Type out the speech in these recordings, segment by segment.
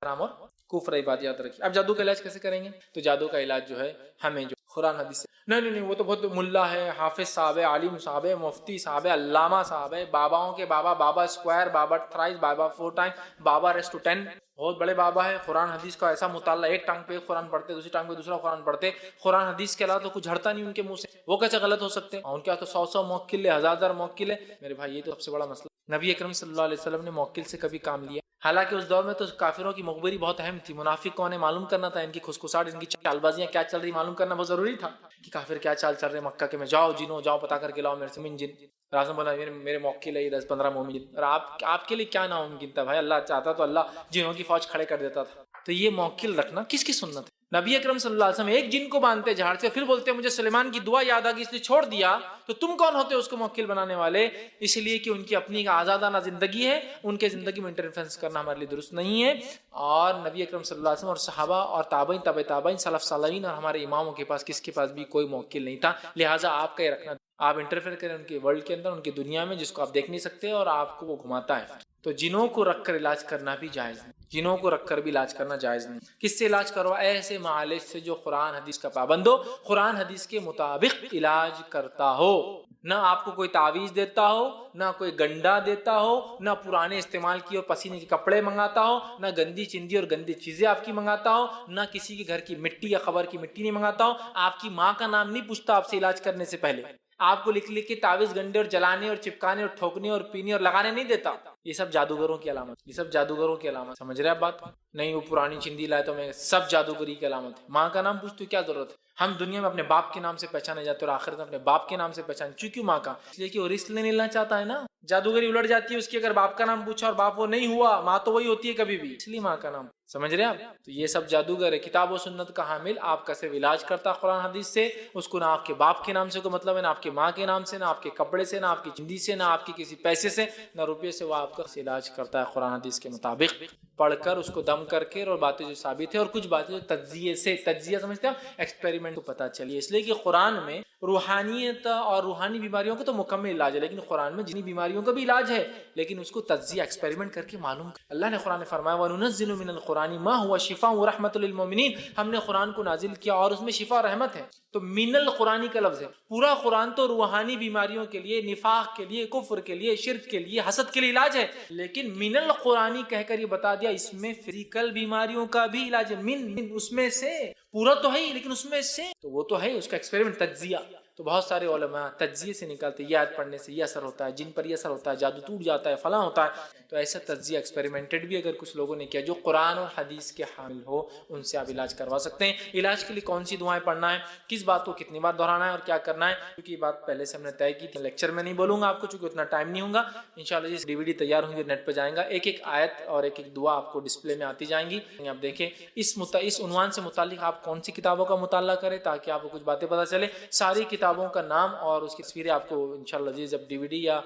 حرام اور کفر عبادت یاد رکھیے. اب جادو کا علاج کیسے کریں گے؟ تو جادو کا علاج جو ہے ہمیں جو قرآن حدیث سے نہیں وہ تو بہت ملا ہے، حافظ صاحب ہے، عالم صاحب ہے، مفتی صاحب ہے، علامہ صاحب ہے، باباؤں کے بابا، بابا اسکوائر، بابا تھرائز، بابا فور ٹائم، بابا ریسٹو 10، بہت بڑے بابا ہے. قرآن حدیث کا ایسا مطالعہ، ایک ٹانگ پہ ایک قرآن پڑھتے، دوسری ٹانگ پہ دوسرا قرآن پڑھتے، قرآن حدیث کے علاوہ تو کچھ جھڑتا نہیں ان کے منہ سے. وہ کیسے غلط ہو سکتے ہیں؟ ان کے تو 100 موکل ہے، 1000 موکل ہے. میرے بھائی یہ تو سب سے بڑا مسئلہ. نبی اکرم صلی اللہ علیہ وسلم نے موکل سے کبھی کام لیا؟ حالانکہ اس دور میں تو کافروں کی مخبری بہت اہم تھی. منافق کون ہے معلوم کرنا تھا، ان کی کھسکساہٹ، ان کی چال بازیاں کیا چل رہی معلوم کرنا بہت ضروری تھا کہ کافر کیا چال چل رہے مکہ کے میں. جاؤ جنوں جاؤ پتا کر کے لاؤ میرے سے من جن. راضم بولا میرے موکل ہے 10-15 مومن جن. اور آپ کے لیے کیا ناممکن تھا بھائی؟ اللہ چاہتا تو اللہ جنوں کی فوج کھڑے کر دیتا تھا. تو یہ موکل رکھنا کس کی سنت ہے؟ نبی اکرم صلی اللہ علیہ وسلم ایک جن کو باندھتے جھاڑ سے، پھر بولتے مجھے سلیمان کی دعا یاد آ گئی اس لیے چھوڑ دیا. تو تم کون ہوتے اس کو موکل بنانے والے؟ اس لیے کہ ان کی اپنی آزادانہ زندگی ہے، ان کے زندگی میں انٹرفیرنس کرنا ہمارے لیے درست نہیں ہے. اور نبی اکرم صلی اللہ علیہ وسلم اور صحابہ اور تابعین تبع تابعین سلف صالحین اور ہمارے اماموں کے پاس کس کے پاس بھی کوئی موکل نہیں تھا. لہٰذا آپ کا یہ رکھنا، آپ انٹرفیئر کریں ان کے ورلڈ کے اندر، ان کی دنیا میں جس کو آپ دیکھ نہیں سکتے اور آپ کو وہ گھماتا ہے. تو جنوں کو رکھ کر علاج کرنا بھی جائز نہیں، جنوں کو رکھ کر بھی علاج کرنا جائز نہیں. کس سے علاج کرو؟ ایسے معالج سے جو قرآن حدیث کا پابند ہو، قرآن حدیث کے مطابق علاج کرتا ہو. نہ آپ کو کوئی تعویذ دیتا ہو، نہ کوئی گنڈا دیتا ہو، نہ پرانے استعمال کیے اور پسینے کے کپڑے منگاتا ہو، نہ گندی چندی اور گندی چیزیں آپ کی منگاتا ہو، نہ کسی کے گھر کی مٹی یا قبر کی مٹی نہیں منگاتا ہو. آپ کی ماں کا نام نہیں پوچھتا آپ سے علاج کرنے سے پہلے. آپ کو لکھ کے تعویذ گنڈے اور جلانے اور چپکانے اور ٹھوکنے اور پینے اور لگانے نہیں دیتا. یہ سب جادوگروں کی علامت، یہ سب جادوگروں کی علامت. سمجھ رہے آپ بات؟ نہیں وہ پرانی چندی لائے تو میں سب جادوگری کی علامت ہے. ماں کا نام پوچھتے کیا ضرورت ہے؟ ہم دنیا میں اپنے باپ کے نام سے پہچانے جاتے اور آخرت میں اپنے باپ کے نام سے پہچانے. چونکہ ماں کا، اس لیے کہ وہ رسک نہیں لینا چاہتا ہے نا. جادوگری الٹ جاتی ہے اس کی اگر باپ کا نام پوچھا اور باپ وہ نہیں ہوا. ماں تو وہی ہوتی ہے کبھی بھی، اس لیے ماں کا نام. سمجھ رہے آپ؟ تو یہ سب جادوگر ہے. کتاب و سنت کا حامل آپ کا صرف علاج کرتا قرآن حدیث سے. اس کو نہ آپ کے باپ کے نام سے کوئی مطلب ہے، نہ آپ کے ماں کے نام سے، نہ آپ کے کپڑے سے، نہ آپ کی چندی سے، نہ آپ کی کسی پیسے سے، نہ روپے سے. وہ آپ کا علاج کرتا ہے قرآن حدیث کے مطابق پڑھ کر، اس کو دم کر کے، اور باتیں جو ثابت ہے اور کچھ باتیں جو تجزیے سے، تجزیہ سمجھتے ہیں ایکسپیریمنٹ کو پتہ چلیے. اس لیے کہ قرآن میں روحانیت اور روحانی بیماریوں کا تو مکمل علاج ہے، لیکن قرآن میں جنی بیماریوں کا بھی علاج ہے، لیکن اس کو تجزیہ ایکسپیریمنٹ کر کے معلوم. اللہ نے قرآن میں فرمایا وَنُنَزِّلُ مِنَ الْقُرْآنِ مَا هُوَ شِفَاءٌ وَرَحْمَةٌ لِلْمُؤْمِنِينَ. ہم نے قرآن کو نازل کیا اور اس میں شفا رحمت ہے. تو من القرآنی کا لفظ ہے. پورا قرآن تو روحانی بیماریوں کے لیے، نفاق کے لیے، کفر کے لیے، شرک کے لیے، حسد کے لیے علاج ہے. لیکن من القرآنی کہہ کر یہ بتا دیا اس میں فزیکل بیماریوں کا بھی علاج ہے. من اس میں سے، پورا تو ہے لیکن اس میں سے تو وہ تو ہے اس کا ایکسپیریمنٹ تجزیہ. تو بہت سارے علماء تجزیے سے نکالتے یہ آیت پڑھنے سے یہ اثر ہوتا ہے، جن پر یہ اثر ہوتا ہے، جادو ٹوٹ جاتا ہے، فلاں ہوتا ہے. تو ایسا تجزیہ ایکسپیریمنٹڈ بھی اگر کچھ لوگوں نے کیا جو قرآن اور حدیث کے حامل ہو، ان سے آپ علاج کروا سکتے ہیں. علاج کے لیے کون سی دعائیں پڑھنا ہے، کس بات کو کتنی بار دہرانا ہے اور کیا کرنا ہے، کیونکہ یہ بات پہلے سے ہم نے طے کی تھی. لیکچر میں نہیں بولوں گا آپ کو چونکہ اتنا ٹائم نہیں ہوگا. انشاءاللہ جس DVD تیار ہوں گے نیٹ پہ جائیں گا، ایک ایک آیت اور ایک ایک دعا آپ کو ڈسپلے میں آتی جائیں گی. آپ دیکھیں اس عنوان سے متعلق آپ کون سی کتابوں کا مطالعہ کریں تاکہ آپ کو کچھ باتیں پتہ چلے. ساری کتابوں کا نام اور اس کی تصویریں آپ کو انشاءاللہ جب DVD یا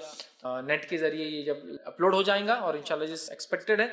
نیٹ کے ذریعے یہ جب اپلوڈ ہو جائیں گا، اور انشاءاللہ جس ایکسپیکٹڈ ہے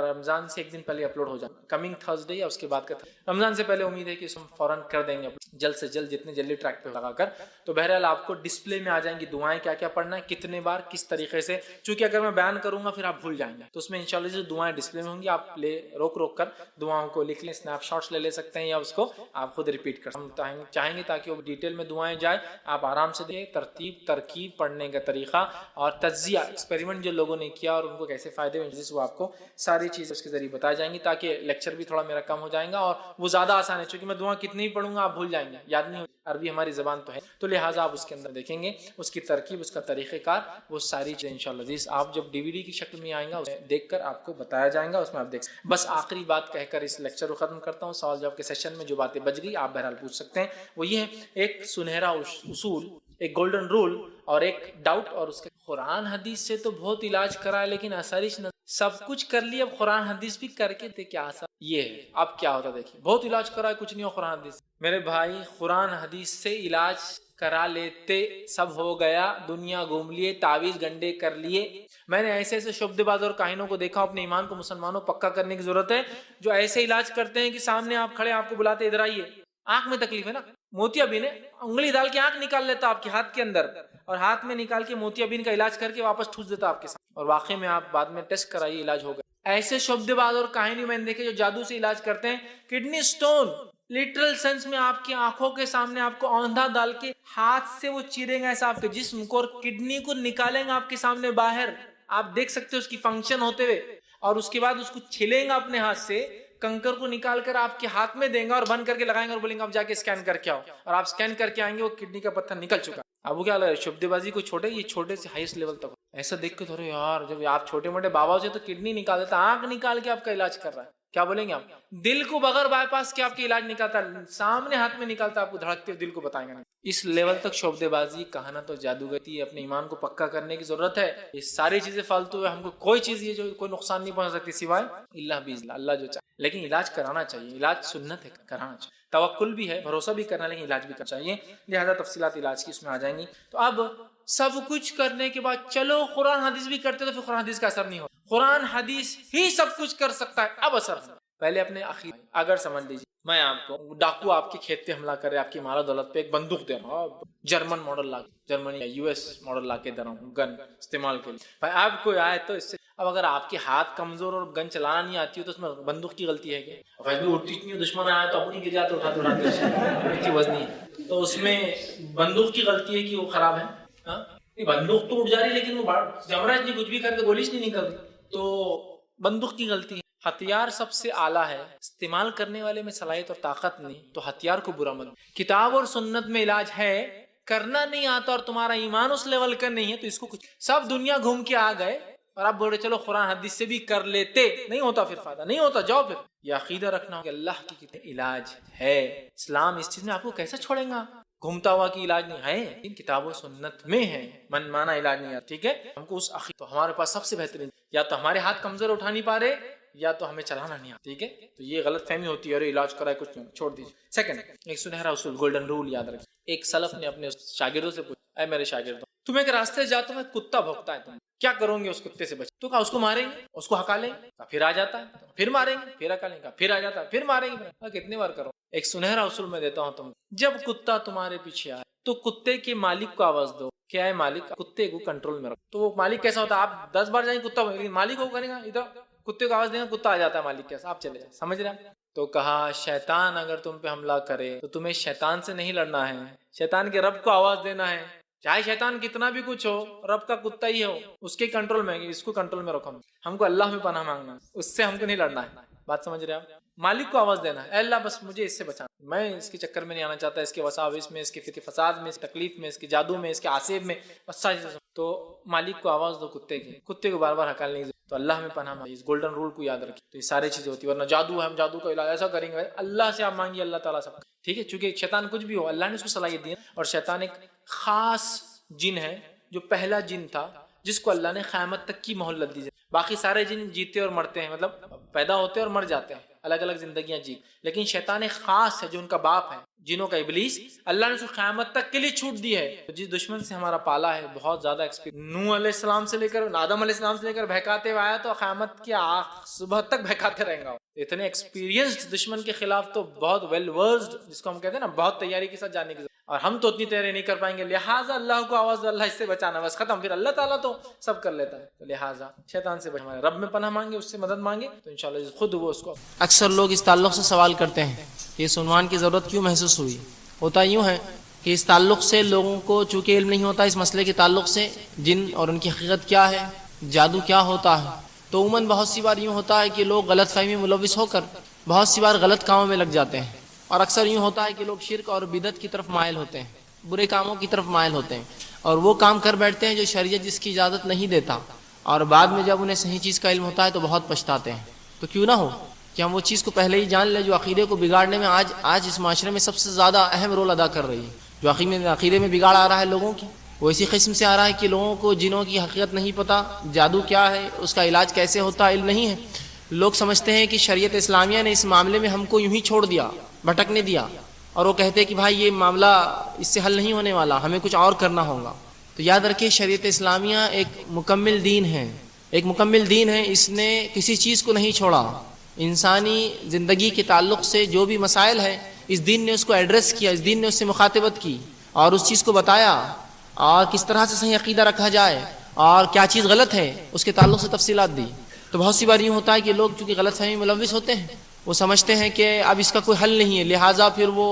رمضان سے ایک دن پہلے اپلوڈ ہو جائے گا، کمنگ تھرسڈے یا اس کے بعد کا رمضان سے پہلے. امید ہے کہ ہم فوراً کر دیں گے جلد سے جلد، جتنے جلدی ٹریک پہ لگا کر. تو بہرحال آپ کو ڈسپلے میں آ جائیں گی دعائیں کیا کیا پڑھنا ہے، کتنے بار، کس طریقے سے. چونکہ اگر میں بیان کروں گا پھر آپ بھول جائیں گے، تو اس میں انشاءاللہ جو دعائیں ڈسپلے میں ہوں گی آپ روک کر دعاؤں کو لکھ لیں، اسنیپ شاٹس لے سکتے ہیں یا اس کو آپ خود ریپیٹ کر سکتے ہیں. ہم چاہیں گے تاکہ وہ ڈیٹیل میں دعائیں جائیں، آپ آرام سے دیں. ترتیب، ترکیب، پڑھنے کا طریقہ اور تجزیہ، ایکسپیریمنٹ جو لوگوں نے کیا اور ان کو کیسے فائدے ہوئے، وہ آپ کو ساری چیزیں اس کے ذریعے بتائی جائیں گی، تاکہ لیکچر بھی تھوڑا میرا کم ہو جائے گا اور وہ زیادہ آسان ہے. چونکہ میں دعا کتنی ہی پڑھوں گا آپ بھول جائیں گے، یاد نہیں. عربی ہماری زبان تو ہے، تو لہٰذا آپ اس کے اندر دیکھیں گے اس کی ترکیب، اس کا طریقہ کار، وہ ساری چیزیں انشاءاللہ عزیز آپ جب DVD کی شکل میں آئیں گا اسے دیکھ کر آپ کو بتایا جائیں گا، اس میں آپ دیکھ سکتے. بس آخری بات کہہ کر اس لیکچر کو ختم کرتا ہوں. سوال جواب کے سیشن میں جو باتیں بچ گئی آپ بہرحال پوچھ سکتے ہیں. وہ یہ ہے ایک سنہرا اصول، ایک گولڈن رول اور ایک ڈاؤٹ. اور اس کے قرآن حدیث سے تو بہت علاج کرا ہے لیکن اثرش نہ، سب کچھ کر لیا، اب قرآن حدیث بھی کر کے تھے کیا اثر. یہ ہے اب کیا ہوتا دیکھیں، بہت علاج کرا ہے کچھ نہیں ہو قرآن حدیث. میرے بھائی قرآن حدیث سے علاج کرا لیتے سب ہو گیا، دنیا گھوم لیے، تعویذ گنڈے کر لیے. میں نے ایسے ایسے شبدے باز اور کاہنوں کو دیکھا. اپنے ایمان کو مسلمانوں پکا کرنے کی ضرورت ہے، جو ایسے علاج کرتے ہیں کہ سامنے آپ کھڑے، آپ کو بلاتے ادھر آئیے، آنکھ میں تکلیف ہے نا، موتیا بین ہے، انگلی ڈال کے آنکھ نکال لیتا آپ کے ہاتھ کے اندر، اور ہاتھ میں نکال کے موتیا بین کا علاج کر کے واپس ٹھوس دیتا آپ کے ساتھ. اور واقعی میں آپ بعد میں ٹیسٹ کرائیے، علاج ہوگا. ایسے شعبد باز اور کہانی میں نے دیکھے جو جادو سے علاج کرتے ہیں. کڈنی سٹون لٹرل سینس میں آپ کی آنکھوں کے سامنے آپ کو اوندھا ڈال کے ہاتھ سے وہ چیریں گے ایسا آپ کے جسم کو اور کڈنی کو نکالیں گے آپ کے سامنے باہر. آپ دیکھ سکتے ہو اس کی فنکشن ہوتے ہوئے, اور اس کے بعد اس کو چھلیں گا اپنے ہاتھ سے, کنکر کو نکال کر آپ کے ہاتھ میں دیں گا اور بند کر کے لگائیں گے اور بولیں گے آپ جا کے اسکین کر کے آؤ, اور آپ اسکین کر کے آئیں گے وہ کڈنی کا پتھر نکل چکا. اب وہ کیا لگ رہا ہے شعبدے بازی کو چھوٹے, یہ چھوٹے سے ہائیسٹ لیول تک. ایسا دیکھ کے تھوڑے یار جب آپ چھوٹے موٹے بابا سے تو کڈنی نکال دیتا, آنکھ نکال کے آپ کا علاج کر رہا ہے, کیا بولیں گے آپ؟ دل کو بغیر بائی پاس کے آپ کے علاج نکالتا, سامنے ہاتھ میں نکالتا, آپ کو دھڑکتے ہوئے دل کو بتائیں گے نہیں. اس لیول تک شعبدے بازی کہانا تو جادوگری, اپنے ایمان کو پکا کرنے کی ضرورت ہے. یہ ساری چیزیں فالتو ہے, ہم کو کوئی چیز یہ جو کوئی نقصان نہیں پہنچ سکتی سوائے اللہ باذن اللہ جو چاہے. لیکن علاج کرانا چاہیے, علاج سنت ہے, کرانا چاہیے. توکل بھی ہے, بھروسہ بھی کرنا, لیکن علاج بھی کرنا چاہیے. لہذا تفصیلات علاج کی اس میں آ جائیں گی. تو اب سب کچھ کرنے کے بعد چلو قرآن حدیث بھی کرتے تو پھر قرآن حدیث کا اثر نہیں ہو. قرآن حدیث ہی سب کچھ کر سکتا ہے, اب اثر ہو. پہلے اپنے عقیدے, اگر سمجھ لیجیے میں آپ کو ڈاکو آپ کے کھیت پہ حملہ کرے, آپ کی مال و دولت پہ ایک بندوق دے رہا ہوں, جرمن ماڈل لا, جرمنی یا یو ایس ماڈل لا کے دے رہا ہوں گن استعمال کے لیے, بھائی آپ کوئی آئے تو اس سے, اب اگر آپ کے ہاتھ کمزور اور گن چلانا نہیں آتی ہو تو اس میں بندوق کی غلطی ہے کیا؟ اٹھتی اتنی دشمن آیا تو اپنی گر جاتے اٹھاتے اتنی وزنی ہے, تو اس میں بندوق کی غلطی ہے کہ وہ خراب ہے. بندوق تو اٹھ جا رہی ہے لیکن وہ جمرہ نہیں کچھ بھی کرتے گولیش نہیں نکلتی, تو بندوق کی غلطی ہے. ہتھیار سب سے اعلیٰ ہے, استعمال کرنے والے میں صلاحیت اور طاقت نہیں تو ہتھیار کو برا مت. کتاب اور سنت میں علاج ہے, کرنا نہیں آتا اور تمہارا ایمان اس لیول کا نہیں ہے تو اس کو کچھ, سب دنیا گھوم کے آ گئے اور آپ بول رہے چلو قرآن حدیث سے بھی کر لیتے, نہیں ہوتا, پھر فائدہ نہیں ہوتا. جاؤ پھر یہ عقیدہ رکھنا کہ اللہ کی کتاب علاج ہے. اسلام اس چیز میں آپ کو کیسے چھوڑیں گا, گھومتا ہوا کی علاج نہیں ہے, ان کتاب و سنت میں ہے, من مانا علاج نہیں ہے. ٹھیک ہے, ہم کو اس عقیدہ, تو ہمارے پاس سب سے بہترین, یا تو ہمارے ہاتھ کمزور اٹھا نہیں پا رہے یا تو ہمیں چلانا نہیں آتا. ٹھیک ہے, تو یہ غلط فہمی ہوتی ہے, اور علاج کرائے کچھ نہیں, چھوڑ دیجیے. سیکنڈ, ایک سنہرا اصول, گولڈن رول یاد رکھیں. ایک سلف نے اپنے شاگردوں سے پوچھا, اے میرے شاگردوں, تم ایک راستے سے جاتے ہو, کتا بھونکتا ہے, تم کیا کرو گے اس کتے سے بچ؟ تو کہا اس کو ماریں گے, اس کو ہکا لیں گے, پھر آ جاتا ہے, پھر ماریں گے, پھر ہکا لیں گے, پھر آ جاتا ہے, پھر ماریں گے. کتنی بار کرو؟ ایک سنہرا اصول میں دیتا ہوں تم, جب کتا تمہارے پیچھے آئے تو کتے کے مالک کو آواز دو, کیا ہے مالک, کتے کو کنٹرول میں رکھو. تو وہ مالک کیسا ہوتا ہے, آپ 10 بار جائیں کتا, لیکن مالک کو کرے گا ادھر, کتے کو آواز دیں گا, کتا آ جاتا ہے مالک کیسا, آپ چلے جائیں. سمجھ رہے ہیں؟ تو کہا شیطان اگر تم پہ حملہ کرے تو تمہیں شیطان سے نہیں لڑنا ہے, شیطان کے رب کو آواز دینا ہے. چاہے شیطان کتنا بھی کچھ ہو, رب کا کتا ہی ہو, اس کے کنٹرول میں, اس کو کنٹرول میں رکھو. ہم کو اللہ میں پناہ مانگنا, اس سے ہم کو نہیں لڑنا ہے. بات سمجھ رہے آپ؟ مالک کو آواز دینا ہے, اے اللہ بس مجھے اس سے بچانا, میں اس کے چکر میں نہیں آنا چاہتا, اس کے وساوس میں, اس کے فساد میں, اس تکلیف میں, اس کے جادو میں, اس کے آصیب میں, بس ساری چیزوں. تو مالک کو آواز دو کتے کی, کتے کو بار بار ہکالنے کی. تو اللہ میں پناہ مانگی, اس گولڈن رول کو یاد رکھیں. تو یہ ساری چیزیں ہوتی ہیں, ورنہ جادو ہے, ہم جادو کا علاج ایسا کریں گے, اللہ سے آپ مانگیے, اللہ تعالیٰ سب. ٹھیک ہے, چونکہ شیطان کچھ بھی ہو, اللہ نے اس کو صلاحیت دی ہے, اور شیطان ایک خاص جن ہے جو پہلا جن تھا جس کو اللہ نے قیامت تک کی مہلت دی. باقی سارے جن جیتے اور مرتے ہیں, مطلب پیدا ہوتے اور مر جاتے ہیں, الگ الگ زندگیاں جی, لیکن شیطان ایک خاص ہے جو ان کا باپ ہے, جنوں کا ابلیس, اللہ نے اس کو قیامت تک کے لیے چھوٹ دی ہے. جس دشمن سے ہمارا پالا ہے, بہت زیادہ ایکسپیرینس, نوح علیہ السلام سے لے کر آدم علیہ السلام سے لے کر بہکاتے ہوئے آیا تو قیامت کی صبح تک بہکاتے رہیں گا. اتنے ایکسپیرینسڈ دشمن کے خلاف تو بہت ویل ورسڈ, جس کو ہم کہتے ہیں نا, بہت تیاری کے ساتھ جانے کی, اور ہم تو اتنی تیاری نہیں کر پائیں گے. لہٰذا اللہ کو آواز دو, اللہ اس سے بچانا, بس ختم. پھر اللہ تعالیٰ تو سب کر لیتا ہے. تو لہٰذا شیطان سے ہمارے رب میں پناہ مانگے, اس سے مدد مانگے, تو انشاءاللہ خود وہ اس کو. اکثر لوگ اس تعلق سے سوال کرتے ہیں کہ اس عنوان کی ضرورت کیوں محسوس ہوئی. ہوتا یوں ہے کہ اس تعلق سے لوگوں کو چونکہ علم نہیں ہوتا اس مسئلے کے تعلق سے, جن اور ان کی حقیقت کیا ہے, جادو کیا ہوتا ہے, تو عموماً بہت سی بار یوں ہوتا ہے کہ لوگ غلط فہمی ملوث ہو کر بہت سی بار غلط کاموں میں لگ جاتے ہیں. اور اکثر یوں ہوتا ہے کہ لوگ شرک اور بدعت کی طرف مائل ہوتے ہیں, برے کاموں کی طرف مائل ہوتے ہیں, اور وہ کام کر بیٹھتے ہیں جو شریعت جس کی اجازت نہیں دیتا, اور بعد میں جب انہیں صحیح چیز کا علم ہوتا ہے تو بہت پچھتاتے ہیں. تو کیوں نہ ہو کہ ہم وہ چیز کو پہلے ہی جان لیں جو عقیدے کو بگاڑنے میں آج اس معاشرے میں سب سے زیادہ اہم رول ادا کر رہی ہے. جو عقیدے میں بگاڑ آ رہا ہے لوگوں کی, وہ اسی قسم سے آ رہا ہے کہ لوگوں کو جنوں کی حقیقت نہیں پتہ, جادو کیا ہے, اس کا علاج کیسے ہوتا ہے, علم نہیں ہے. لوگ سمجھتے ہیں کہ شریعت اسلامیہ نے اس معاملے میں ہم کو یوں ہی چھوڑ دیا, بھٹکنے دیا, اور وہ کہتے ہیں کہ بھائی یہ معاملہ اس سے حل نہیں ہونے والا, ہمیں کچھ اور کرنا ہوگا. تو یاد رکھیے شریعت اسلامیہ ایک مکمل دین ہے, ایک مکمل دین ہے. اس نے کسی چیز کو نہیں چھوڑا. انسانی زندگی کے تعلق سے جو بھی مسائل ہے اس دین نے اس کو ایڈریس کیا, اس دین نے اس سے مخاطبت کی, اور اس چیز کو بتایا, اور کس طرح سے صحیح عقیدہ رکھا جائے اور کیا چیز غلط ہے اس کے تعلق سے تفصیلات دی. تو بہت سی بار یوں ہوتا ہے کہ لوگ چونکہ غلط فہمی ملوث ہوتے ہیں، وہ سمجھتے ہیں کہ اب اس کا کوئی حل نہیں ہے، لہٰذا پھر وہ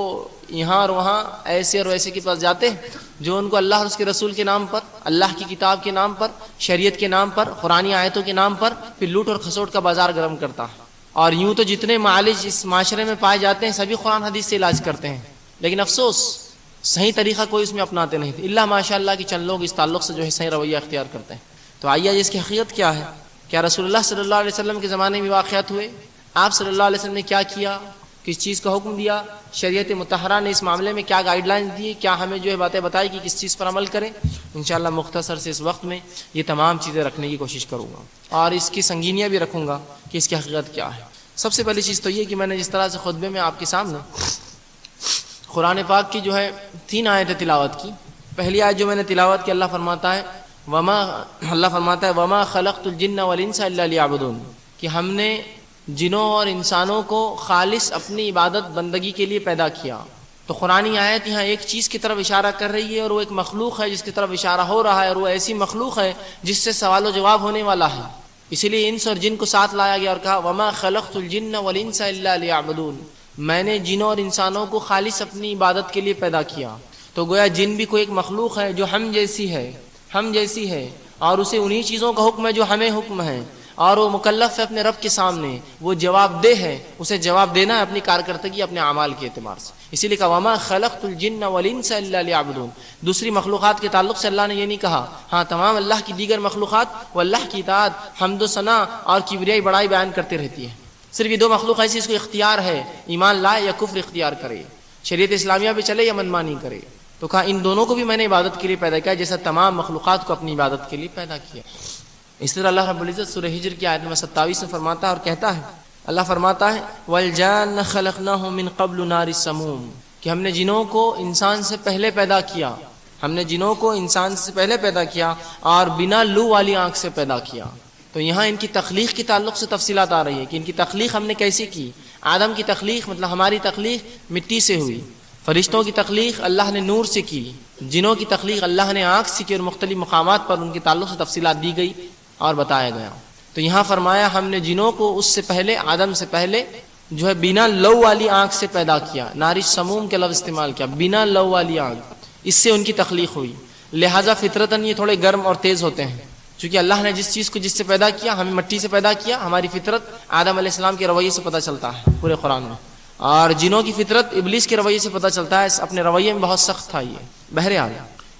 یہاں اور وہاں ایسے اور ویسے کے پاس جاتے ہیں جو ان کو اللہ اور اس کے رسول کے نام پر، اللہ کی کتاب کے نام پر، شریعت کے نام پر، قرآنی آیتوں کے نام پر پھر لوٹ اور کھسوٹ کا بازار گرم کرتا ہے۔ اور یوں تو جتنے معالج اس معاشرے میں پائے جاتے ہیں سبھی قرآن حدیث سے علاج کرتے ہیں، لیکن افسوس صحیح طریقہ کوئی اس میں اپناتے نہیں تھے، اللہ ماشاء اللہ کہ چند لوگ اس تعلق سے جو ہے صحیح رویہ اختیار کرتے ہیں۔ تو آئیے اس کی حقیقت کیا ہے؟ کیا رسول اللہ صلی اللہ علیہ وسلم کے زمانے میں واقعات ہوئے؟ آپ صلی اللہ علیہ وسلم نے کیا کیا، کس چیز کا حکم دیا، شریعت مطہرہ نے اس معاملے میں کیا گائیڈ لائنز دی، کیا ہمیں جو ہے باتیں بتائی کہ کس چیز پر عمل کریں؟ انشاءاللہ مختصر سے اس وقت میں یہ تمام چیزیں رکھنے کی کوشش کروں گا اور اس کی سنگینیاں بھی رکھوں گا کہ اس کی حقیقت کیا ہے۔ سب سے پہلی چیز تو یہ کہ میں نے جس طرح سے خطبے میں آپ کے سامنے قرآن پاک کی جو ہے 3 آیتیں تلاوت کی۔ پہلی آیت جو میں نے تلاوت کی، اللہ فرماتا ہے وما خلقت الجن والانس الا لیعبدون، کہ ہم نے جنوں اور انسانوں کو خالص اپنی عبادت بندگی کے لیے پیدا کیا۔ تو قرآنی آیت یہاں ایک چیز کی طرف اشارہ کر رہی ہے اور وہ ایک مخلوق ہے جس کی طرف اشارہ ہو رہا ہے، اور وہ ایسی مخلوق ہے جس سے سوال و جواب ہونے والا ہے، اسی لیے انس اور جن کو ساتھ لایا گیا اور کہا وما خلقت الجن والانس الا لیعبدون، میں نے جنوں اور انسانوں کو خالص اپنی عبادت کے لیے پیدا کیا۔ تو گویا جن بھی کوئی ایک مخلوق ہے جو ہم جیسی ہے اور اسے انہی چیزوں کا حکم ہے جو ہمیں حکم ہے، اور وہ مکلف ہے اپنے رب کے سامنے، وہ جواب دہ ہے، اسے جواب دینا ہے اپنی کارکردگی اپنے اعمال کے اعتبار سے۔ اسی لیے کہا وما خلقت الجن والانس الا لیعبدون۔ دوسری مخلوقات کے تعلق سے اللہ نے یہ نہیں کہا، ہاں تمام اللہ کی دیگر مخلوقات وہ اللہ کی اطاعت، حمد و ثنا اور کبریائی بڑائی بیان کرتے رہتی ہے۔ صرف یہ 2 مخلوق ایسی اس کو اختیار ہے، ایمان لائے یا کفر اختیار کرے، شریعت اسلامیہ پہ چلے یا منمانی کرے۔ تو کہا ان دونوں کو بھی میں نے عبادت کے لیے پیدا کیا جیسا تمام مخلوقات کو اپنی عبادت کے لیے پیدا کیا۔ اس طرح اللہ رب العزت سورہ ہجر کی آیت نمبر 27 میں فرماتا ہے اور کہتا ہے، اللہ فرماتا ہے وَالْجَانَّ خَلَقْنَاهُ مِنْ قَبْلُ نَارِ السَّمُومِ، کہ ہم نے جنوں کو انسان سے پہلے پیدا کیا، اور بنا لو والی آنکھ سے پیدا کیا۔ تو یہاں ان کی تخلیق کے تعلق سے تفصیلات آ رہی ہے کہ ان کی تخلیق ہم نے کیسے کی۔ آدم کی تخلیق مطلب ہماری تخلیق مٹی سے ہوئی، فرشتوں کی تخلیق اللہ نے نور سے کی، جنوں کی تخلیق اللہ نے آنکھ سے کی، اور مختلف مقامات پر ان کے تعلق سے تفصیلات دی گئی اور بتایا گیا۔ تو یہاں فرمایا ہم نے جنوں کو اس سے پہلے، آدم سے پہلے جو ہے بنا لو والی آنکھ سے پیدا کیا، ناری سموم کے لفظ استعمال کیا، بنا لو والی آنکھ، اس سے ان کی تخلیق ہوئی۔ لہٰذا فطرتاً یہ تھوڑے گرم اور تیز ہوتے ہیں، چونکہ اللہ نے جس چیز کو جس سے پیدا کیا، ہمیں مٹی سے پیدا کیا، ہماری فطرت آدم علیہ السلام کے رویے سے پتہ چلتا ہے پورے قرآن میں، اور جنوں کی فطرت ابلیس کے رویے سے پتہ چلتا ہے، اپنے رویے میں بہت سخت تھا یہ۔ بہرحال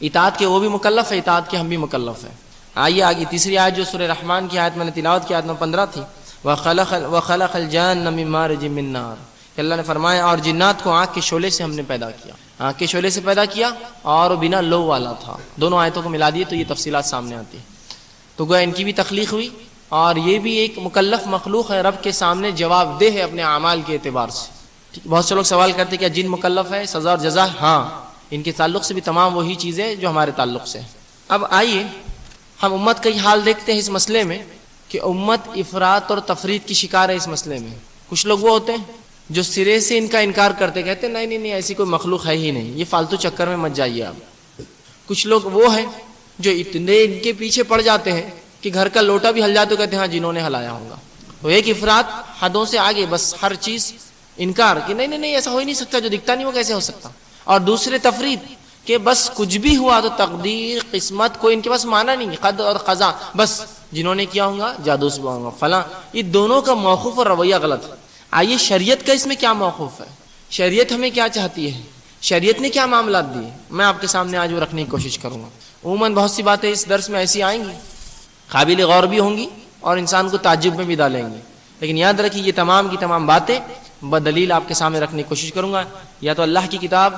اطاعت کے وہ بھی مکلف ہے، اطاعت کے ہم بھی مکلف ہیں۔ آئیے آگے تیسری آیت جو سورہ رحمان کی آیت میں نے تلاوت کی، آیت نمبر 15 تھی، وَخَلَقَ الْجَانَّ مِن مَارِجٍ مِّن نَّارٍ، کہ اللہ نے فرمایا اور جنات کو آنکھ کے شعلے سے ہم نے پیدا کیا، آنکھ کے شعلے سے پیدا کیا اور بنا لو والا تھا۔ دونوں آیتوں کو ملا دیے تو یہ تفصیلات سامنے آتی ہیں۔ تو گویا ان کی بھی تخلیق ہوئی، اور یہ بھی ایک مکلف مخلوق ہے، رب کے سامنے جواب دہ ہے اپنے اعمال کے اعتبار سے۔ بہت سے لوگ سوال کرتے کہ جن مکلف ہے، سزا اور جزا؟ ہاں، ان کے تعلق سے بھی تمام وہی چیزیں جو ہمارے تعلق سے ہیں۔ اب آئیے ہم امت کا یہ حال دیکھتے ہیں اس مسئلے میں کہ امت افراط اور تفریط کی شکار ہے اس مسئلے میں۔ کچھ لوگ وہ ہوتے ہیں جو سرے سے ان کا انکار کرتے، کہتے ہیں نہیں ایسی کوئی مخلوق ہے ہی نہیں، یہ فالتو چکر میں مت جائیے آپ۔ کچھ لوگ وہ ہیں جو اتنے ان کے پیچھے پڑ جاتے ہیں کہ گھر کا لوٹا بھی ہل جاتے کہتے ہیں ہاں جنہوں نے ہلایا ہوگا۔ تو ایک افراط حدوں سے آگے، بس ہر چیز انکار کہ نہیں ایسا ہو ہی نہیں سکتا، جو دکھتا نہیں وہ کیسے ہو سکتا۔ اور دوسرے تفریط کہ بس کچھ بھی ہوا تو تقدیر قسمت کوئی ان کے پاس مانا نہیں، قدر اور قضا، بس جنہوں نے کیا ہوگا جادو سے ہوا ہوگا فلاں۔ یہ دونوں کا موقف اور رویہ غلط ہے۔ آئیے شریعت کا اس میں کیا موقف ہے، شریعت ہمیں کیا چاہتی ہے، شریعت نے کیا معاملات دیے، میں آپ کے سامنے آج وہ رکھنے کی کوشش کروں گا۔ عموماً بہت سی باتیں اس درس میں ایسی آئیں گی، قابل غور بھی ہوں گی اور انسان کو تعجب میں بھی ڈالیں گی، لیکن یاد رکھیے یہ تمام کی تمام باتیں بدلیل آپ کے سامنے رکھنے کی کوشش کروں گا، یا تو اللہ کی کتاب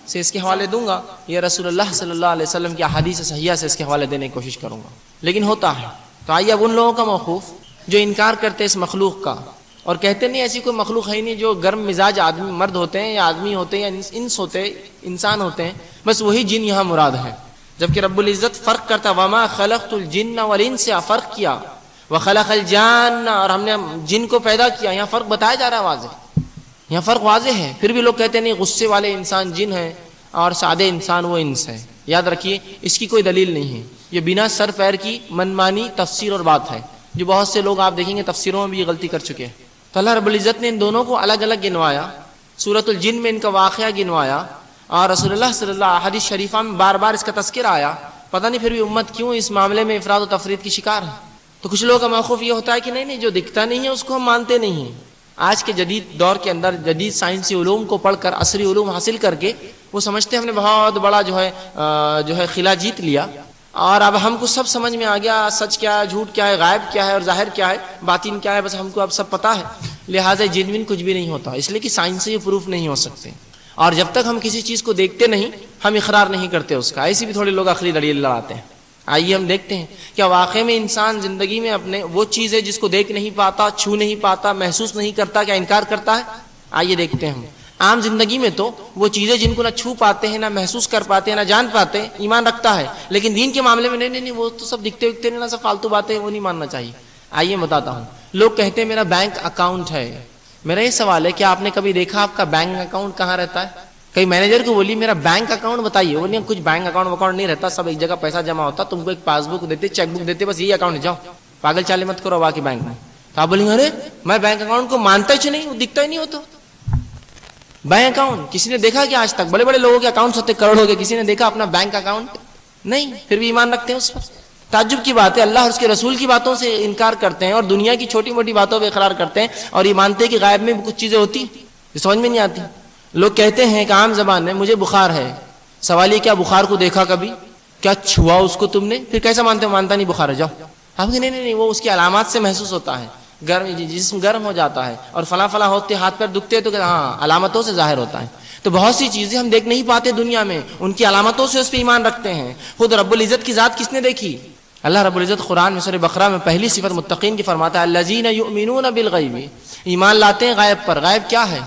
سے اس کے حوالے دوں گا یا رسول اللہ صلی اللہ علیہ وسلم کی احادیث صحیحہ سے اس کے حوالے دینے کی کوشش کروں گا، لیکن ہوتا ہے۔ تو آئیے اب ان لوگوں کا موقوف جو انکار کرتے اس مخلوق کا اور کہتے نہیں ایسی کوئی مخلوق ہے ہی نہیں، جو گرم مزاج آدمی مرد ہوتے ہیں یا آدمی ہوتے ہیں یا انس ہوتے ہیں، انسان ہوتے ہیں، بس وہی جن یہاں مراد ہے، جبکہ رب العزت فرق کرتا وما خلقت الجن والانس سے فرق کیا، وخلق الجان، اور ہم نے جن کو پیدا کیا، یہاں فرق بتایا جا رہا ہے واضح، یہاں فرق واضح ہے۔ پھر بھی لوگ کہتے ہیں نہیں غصے والے انسان جن ہیں اور سادے انسان وہ انس ہیں۔ یاد رکھیے اس کی کوئی دلیل نہیں ہے، یہ بنا سر پیر کی منمانی تفسیر اور بات ہے، جو بہت سے لوگ آپ دیکھیں گے تفسیروں میں بھی یہ غلطی کر چکے ہیں. تو اللہ رب العزت نے ان دونوں کو الگ الگ گنوایا. سورۃ الجن میں ان کا واقعہ گنوایا اور رسول اللہ صلی اللہ علیہ حدیث شریفہ میں بار بار اس کا تذکرہ آیا. پتہ نہیں پھر بھی امت کیوں اس معاملے میں افراد و تفرید کی شکار ہے. تو کچھ لوگوں کا موقف یہ ہوتا ہے کہ نہیں جو دکھتا نہیں ہے اس کو ہم مانتے نہیں ہیں. آج کے جدید دور کے اندر جدید سائنسی علوم کو پڑھ کر عصری علوم حاصل کر کے وہ سمجھتے ہیں ہم نے بہت بڑا جو ہے خلا جیت لیا اور اب ہم کو سب سمجھ میں آ گیا، سچ کیا ہے، جھوٹ کیا ہے، غائب کیا ہے اور ظاہر کیا ہے، باطن کیا ہے، بس ہم کو اب سب پتہ ہے. لہٰذا جنوین کچھ بھی نہیں ہوتا، اس لیے کہ سائنس سے یہ پروف نہیں ہو سکتے. اور جب تک ہم کسی چیز کو دیکھتے نہیں ہم اقرار نہیں کرتے اس کا. ایسے بھی تھوڑے لوگ آخری لڑائی لڑاتے ہیں. آئیے ہم دیکھتے ہیں کیا واقعے میں انسان زندگی میں اپنے وہ چیز ہے جس کو دیکھ نہیں پاتا، چھو نہیں پاتا، محسوس نہیں کرتا، کیا انکار کرتا ہے؟ آئیے دیکھتے ہیں. ہم عام زندگی میں تو وہ چیزیں جن کو نہ چھو پاتے ہیں، نہ محسوس کر پاتے ہیں، نہ جان پاتے ہیں، ایمان رکھتا ہے. لیکن دین کے معاملے میں نہیں وہ تو سب دکھتے وکھتے نہیں، نہ سب فالتو باتیں ہیں، وہ نہیں ماننا چاہیے. آئیے بتاتا ہوں. لوگ کہتے ہیں میرا بینک اکاؤنٹ ہے. میرا یہ سوال ہے کہ آپ نے کبھی دیکھا آپ کا بینک اکاؤنٹ کہاں رہتا ہے؟ کئی مینیجر کو بولی میرا بینک اکاؤنٹ بتائیے، وہ نہیں کچھ بینک اکاؤنٹ نہیں رہتا، سب ایک جگہ پیسہ جمع ہوتا، تم کو ایک پاس بک دیتے، چیک بک دیتے، بس یہی اکاؤنٹ ہے، جاؤ پاگل چالے مت کرو باقی بینک میں. تو آپ بولیں گے ارے میں بینک اکاؤنٹ کو مانتا ہی نہیں، وہ دکھتا ہی نہیں ہوتا. بینک اکاؤنٹ کسی نے دیکھا کہ آج تک بڑے بڑے لوگوں کے اکاؤنٹس ہوتے کروڑوں کے، کسی نے دیکھا اپنا بینک اکاؤنٹ؟ نہیں. پھر بھی ایمان رکھتے ہیں اس پر. تعجب کی بات ہے، اللہ اور اس کے رسول کی باتوں سے انکار کرتے ہیں اور دنیا کی چھوٹی موٹی باتوں پہ اقرار کرتے ہیں اور یہ مانتے ہیں کہ غائب میں بھی کچھ چیزیں ہوتی یہ سمجھ میں نہیں آتی. لوگ کہتے ہیں کہ عام زبان میں مجھے بخار ہے. سوال یہ کیا بخار کو دیکھا کبھی؟ کیا چھوا اس کو تم نے؟ پھر کیسا مانتے ہو؟ مانتا نہیں بخار ہے، جاؤ. آپ کہ نہیں وہ اس کی علامات سے محسوس ہوتا ہے، جسم گرم ہو جاتا ہے اور فلاں فلاں ہوتے، ہاتھ پیر دکھتے تو ہاں علامتوں سے ظاہر ہوتا ہے. تو بہت سی چیزیں ہم دیکھ نہیں پاتے دنیا میں، ان کی علامتوں سے اس پہ ایمان رکھتے ہیں. خود رب العزت کی ذات کس نے دیکھی؟ اللہ رب العزت قرآن میں سورہ بقرہ میں پہلی صفت متقین کی فرماتا ہے الذین یؤمنون بالغیب، ایمان لاتے ہیں غائب پر. غائب کیا ہے؟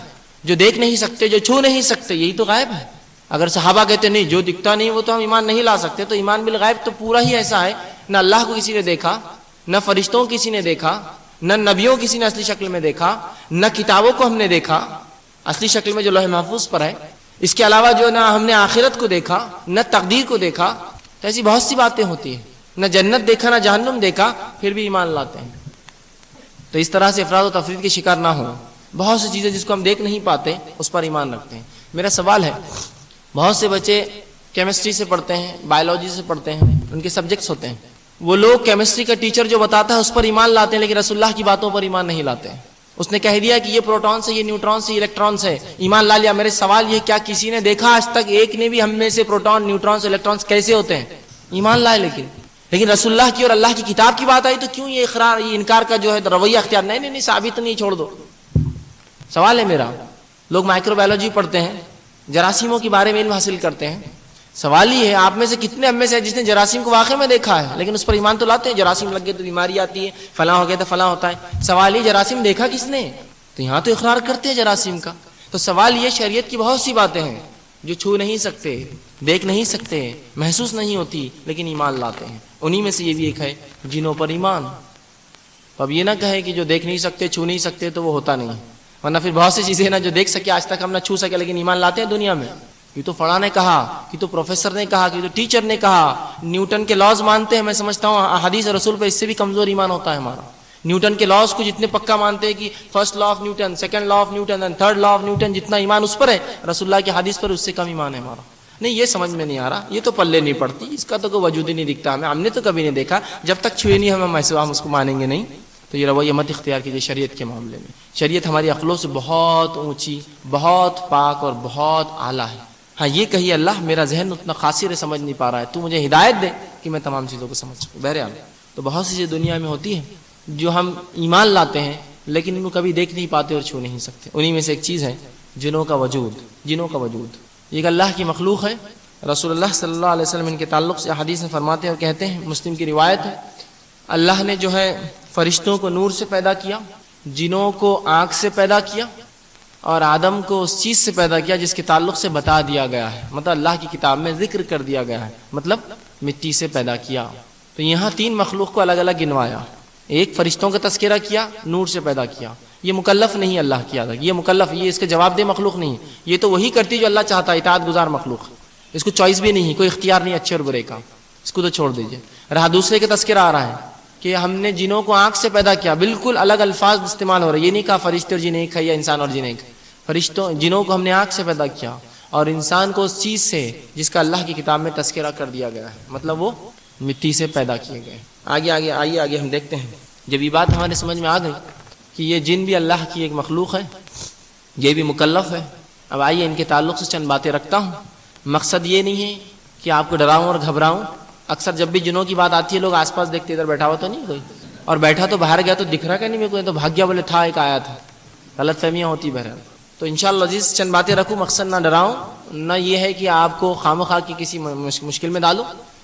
جو دیکھ نہیں سکتے، جو چھو نہیں سکتے، یہی تو غائب ہے. اگر صحابہ کہتے نہیں جو دکھتا نہیں وہ تو ہم ایمان نہیں لا سکتے، تو ایمان بالغیب تو پورا ہی ایسا ہے، نہ اللہ کو کسی نے دیکھا، نہ فرشتوں کو کسی نے دیکھا، نہ نبیوں کسی نے اصلی شکل میں دیکھا، نہ کتابوں کو ہم نے دیکھا اصلی شکل میں جو لوح محفوظ پر ہے. اس کے علاوہ جو نہ ہم نے آخرت کو دیکھا، نہ تقدیر کو دیکھا. تو ایسی بہت سی باتیں ہوتی ہیں. نہ جنت دیکھا، نہ جہنم دیکھا، پھر بھی ایمان لاتے ہیں. تو اس طرح سے افراد و تفرید کے شکار نہ ہو. بہت سی چیزیں جس کو ہم دیکھ نہیں پاتے اس پر ایمان رکھتے ہیں. میرا سوال ہے، بہت سے بچے کیمسٹری سے پڑھتے ہیں، بایولوجی سے پڑھتے ہیں، ان کے سبجیکٹس ہوتے ہیں. وہ لوگ کیمسٹری کا ٹیچر جو بتاتا ہے اس پر ایمان لاتے ہیں، لیکن رسول اللہ کی باتوں پر ایمان نہیں لاتے ہیں. اس نے کہہ دیا کہ یہ پروٹون سے، یہ نیوٹرون سے، یہ الیکٹرون سے، ایمان لا لیا. میرے سوال یہ، کیا کسی نے دیکھا آج تک ایک نے بھی ہم میں سے پروٹون، نیوٹرون، الیکٹرونز کیسے ہوتے ہیں؟ ایمان لائے. لیکن رسول اللہ کی اور اللہ کی کتاب کی بات آئی تو کیوں یہ اقرار، یہ انکار کا جو ہے رویہ اختیار؟ نہیں ثابت نہیں، چھوڑ دو. سوال ہے میرا، لوگ مائکرو بایولوجی پڑھتے ہیں، جراثیموں کے بارے میں علم حاصل کرتے ہیں. سوال یہ ہے آپ میں سے کتنے ہم میں سے جس نے جراثیم کو واقع میں دیکھا ہے، لیکن اس پر ایمان تو لاتے ہیں. جراثیم لگ گئے تو بیماری آتی ہے، فلاں ہو گیا تو فلاں ہوتا ہے. سوال یہ جراثیم دیکھا کس نے؟ تو یہاں تو اقرار کرتے ہیں جراثیم کا. تو سوال یہ، شریعت کی بہت سی باتیں ہیں جو چھو نہیں سکتے، دیکھ نہیں سکتے، محسوس نہیں ہوتی، لیکن ایمان لاتے ہیں. انہی میں سے یہ بھی ایک ہے جنوں پر ایمان. اب یہ نہ کہے کہ جو دیکھ نہیں سکتے، چھو نہیں سکتے تو وہ ہوتا نہیں، ورنہ پھر بہت سی چیزیں نا جو دیکھ سکے آج تک ہم نہ چھو سکے لیکن ایمان لاتے ہیں دنیا میں. یہ تو فلاں نے کہا، کہ تو پروفیسر نے کہا، کہ تو ٹیچر نے کہا. نیوٹن کے لاز مانتے ہیں. میں سمجھتا ہوں حدیث رسول پہ اس سے بھی کمزور ایمان ہوتا ہے ہمارا. نیوٹن کے لاز کو جتنے پکا مانتے ہیں کہ first law of Newton, second law of Newton and third law of Newton, جتنا ایمان اس پر ہے رسول اللہ کی حدیث پر اس سے کم ایمان ہے ہمارا. نہیں یہ سمجھ میں نہیں آ رہا، یہ تو پلے نہیں پڑتی، اس کا تو کوئی وجود ہی نہیں دکھتا ہمیں، ہم نے تو کبھی نہیں دیکھا. جب تک چھوئے نہیں ہم اس کو مانیں گے نہیں. تو یہ رویہ مت اختیار کیجیے شریعت کے معاملے میں. شریعت ہماری عقلوں سے بہت اونچی، بہت پاک اور بہت اعلیٰ ہے. ہاں یہ کہیے اللہ میرا ذہن اتنا قاصر ہے، سمجھ نہیں پا رہا ہے، تو مجھے ہدایت دے کہ میں تمام چیزوں کو سمجھ سکوں. بہرحال تو بہت سی چیزیں دنیا میں ہوتی ہیں جو ہم ایمان لاتے ہیں لیکن ان کو کبھی دیکھ نہیں پاتے اور چھو نہیں سکتے. انہی میں سے ایک چیز ہے جنوں کا وجود. جنوں کا وجود یہ اللہ کی مخلوق ہے. رسول اللہ صلی اللہ علیہ وسلم ان کے تعلق سے حدیث میں فرماتے ہیں اور کہتے ہیں، مسلم کی روایت ہے، اللہ نے جو ہے فرشتوں کو نور سے پیدا کیا، جنوں کو آنکھ سے پیدا کیا، اور آدم کو اس چیز سے پیدا کیا جس کے تعلق سے بتا دیا گیا ہے، مطلب اللہ کی کتاب میں ذکر کر دیا گیا ہے، مطلب مٹی سے پیدا کیا. تو یہاں تین مخلوق کو الگ الگ گنوایا. ایک فرشتوں کا تذکرہ کیا، نور سے پیدا کیا. یہ مکلف نہیں اللہ کی یاد، یہ مکلف، یہ اس کے جواب دہ مخلوق نہیں، یہ تو وہی کرتی جو اللہ چاہتا ہے، اطاعت گزار مخلوق. اس کو چوائس بھی نہیں، کوئی اختیار نہیں اچھے اور برے کا، اس کو تو چھوڑ دیجئے. رہا دوسرے کا تذکرہ آ رہا ہے، کہ ہم نے جنوں کو آنکھ سے پیدا کیا، بالکل الگ الفاظ استعمال ہو رہے ہیں. یہ نہیں کہا فرشتے اور جن ایک ہے یا انسان اور جن ایک ہے. جنوں کو ہم نے آنکھ سے پیدا کیا اور انسان کو اس چیز سے جس کا اللہ کی کتاب میں تذکرہ کر دیا گیا ہے، مطلب وہ مٹی سے پیدا کیے گئے. آگے ہم دیکھتے ہیں. جب یہ بات ہمارے سمجھ میں آ گئی کہ یہ جن بھی اللہ کی ایک مخلوق ہے، یہ بھی مکلف ہے، اب آئیے ان کے تعلق سے چند باتیں رکھتا ہوں. مقصد یہ نہیں ہے کہ آپ کو ڈراؤں اور گھبراؤں. اکثر جب بھی جنوں کی بات آتی ہے لوگ آس پاس دیکھتے ادھر بیٹھا ہوا تو نہیں کوئی، اور بیٹھا تو باہر گیا تو دکھ رہا کہ نہیں میرے کو، تو بھاگ گیا بولے تھا ایک آیا تھا. غلط فہمیاں ہوتی بہرحال. تو انشاءاللہ عزیز چند باتیں رکھوں. مقصد نہ ڈراؤں، نہ یہ ہے کہ آپ کو خامخواہ کی کسی مشکل میں ڈالوں،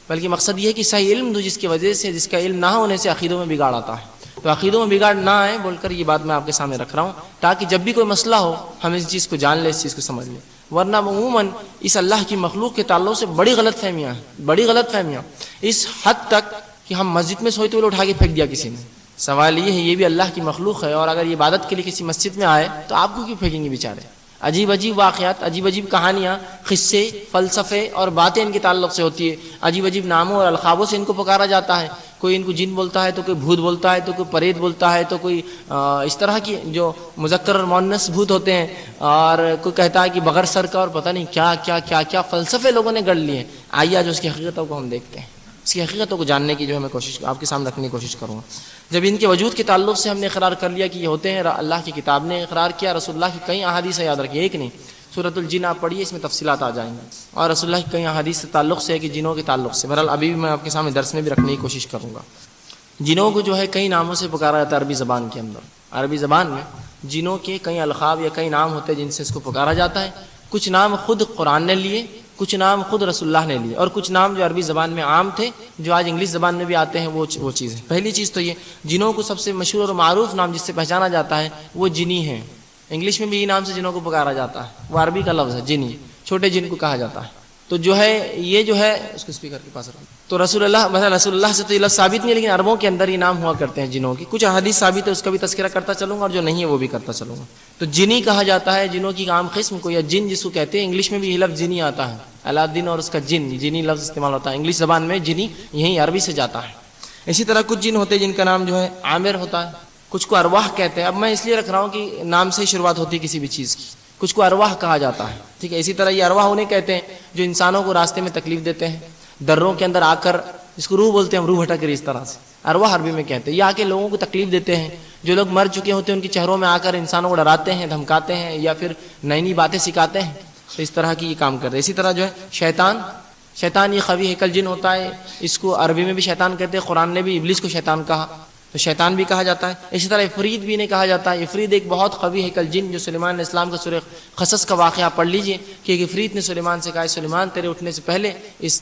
بلکہ مقصد یہ ہے کہ صحیح علم دو، جس کی وجہ سے جس کا علم نہ ہونے سے عقیدوں میں بگاڑ آتا ہے. تو عقیدوں میں بگاڑ نہ آئے بول کر یہ بات میں آپ کے سامنے رکھ رہا ہوں، تاکہ جب بھی کوئی مسئلہ ہو ہم اس چیز کو جان لیں، اس چیز کو سمجھ لیں. ورنہ عموماً اس اللہ کی مخلوق کے تعلق سے بڑی غلط فہمیاں اس حد تک کہ ہم مسجد میں سوئے تو وہ اٹھا کے پھینک دیا کسی نے. سوال یہ ہے یہ بھی اللہ کی مخلوق ہے، اور اگر یہ عبادت کے لیے کسی مسجد میں آئے تو آپ کو کیوں پھینکیں گے بیچارے. عجیب واقعات، عجیب کہانیاں، قصے، فلسفے اور باتیں ان کے تعلق سے ہوتی ہے. عجیب ناموں اور القابوں سے ان کو پکارا جاتا ہے. کوئی ان کو جن بولتا ہے، تو کوئی بھوت بولتا ہے، تو کوئی پریت بولتا ہے، تو کوئی اس طرح کی جو مذکر اور مؤنث بھوت ہوتے ہیں، اور کوئی کہتا ہے کہ بغیر سر کا، اور پتہ نہیں کیا فلسفے لوگوں نے گڑھ لیے ہیں. آئیے آج اس کی حقیقتوں کو ہم دیکھتے ہیں. اس کی حقیقتوں کو جاننے کی جو ہے میں کوشش آپ کے سامنے رکھنے کی کوشش کروں گا. جب ان کے وجود کے تعلق سے ہم نے اقرار کر لیا کہ یہ ہوتے ہیں، اللہ کی کتاب نے اقرار کیا، رسول اللہ کی کئی احادیث یاد رکھیے، ایک نہیں، سورۃ الجن آپ پڑھیے، اس میں تفصیلات آ جائیں گے، اور رسول اللہ کی کئی احادیث سے تعلق سے ہے کہ جنوں کے تعلق سے. بہرحال ابھی بھی میں آپ کے سامنے درس میں بھی رکھنے کی کوشش کروں گا. جنوں کو جو ہے کئی ناموں سے پکارا جاتا ہے عربی زبان کے اندر. عربی زبان میں جنوں کے کئی القاب یا کئی نام ہوتے ہیں جن سے اس کو پکارا جاتا ہے. کچھ نام خود قرآن نے لیے، کچھ نام خود رسول اللہ نے لیے، اور کچھ نام جو عربی زبان میں عام تھے جو آج انگلش زبان میں بھی آتے ہیں وہ چیز ہے. پہلی چیز تو یہ جنوں کو سب سے مشہور اور معروف نام جس سے پہچانا جاتا ہے وہ جنی ہے. انگلش میں بھی یہ نام سے جنوں کو پکارا جاتا ہے، وہ عربی کا لفظ ہے جنی، چھوٹے جن کو کہا جاتا ہے. تو جو ہے یہ جو ہے اس کو اسپیکر کے پاس رکھو. تو رسول اللہ سے تو یہ لفظ ثابت نہیں ہے، لیکن عربوں کے اندر یہ نام ہوا کرتے ہیں جنوں کی. کچھ احادیث ثابت ہے، اس کا بھی تذکرہ کرتا چلوں گا، اور جو نہیں ہے وہ بھی کرتا چلوں گا. تو جنی کہا جاتا ہے جنوں کی عام قسم کو، یا جن جس کو کہتے ہیں. انگلش میں بھی یہ لفظ جنی آتا ہے، الادین اور اس کا جنی لفظ استعمال ہوتا ہے. انگلش زبان میں جنی یہیں عربی سے جاتا ہے. اسی طرح کچھ جن ہوتے ہیں جن کا نام جو ہے عامر ہوتا ہے، کچھ کو ارواح کہتے ہیں. اب میں اس لیے رکھ رہا ہوں کہ نام سے ہی شروعات ہوتی ہے کسی بھی چیز کی. کچھ کو ارواح کہا جاتا ہے، ٹھیک ہے. اسی طرح یہ ارواح انہیں کہتے ہیں جو انسانوں کو راستے میں تکلیف دیتے ہیں، دروں کے اندر آ کر، جس کو روح بولتے ہیں ہم، روح بھٹک رہی اس طرح سے، ارواح عربی میں کہتے ہیں. یہ آ کے لوگوں کو تکلیف دیتے ہیں. جو لوگ مر چکے ہوتے ہیں ان کے چہروں میں آ کر انسانوں کو ڈراتے ہیں، دھمکاتے ہیں، یا پھر نئی باتیں سکھاتے ہیں. تو اس طرح کی یہ کام کرتے ہیں. اسی طرح جو ہے شیطان یہ قوی ہیکل جن ہوتا ہے، اس کو عربی میں بھی شیطان کہتے ہیں. قرآن نے بھی ابلیس کو شیطان کہا، تو شیطان بھی کہا جاتا ہے. اسی طرح افرید بھی انہیں کہا جاتا ہے. افرید ایک بہت قوی ہیکل جن، جو سلیمان علیہ السلام کا سورہ قصص کا واقعہ پڑھ لیجئے کہ ایک افرید نے سلیمان سے کہا، سلیمان تیرے اٹھنے سے پہلے، اس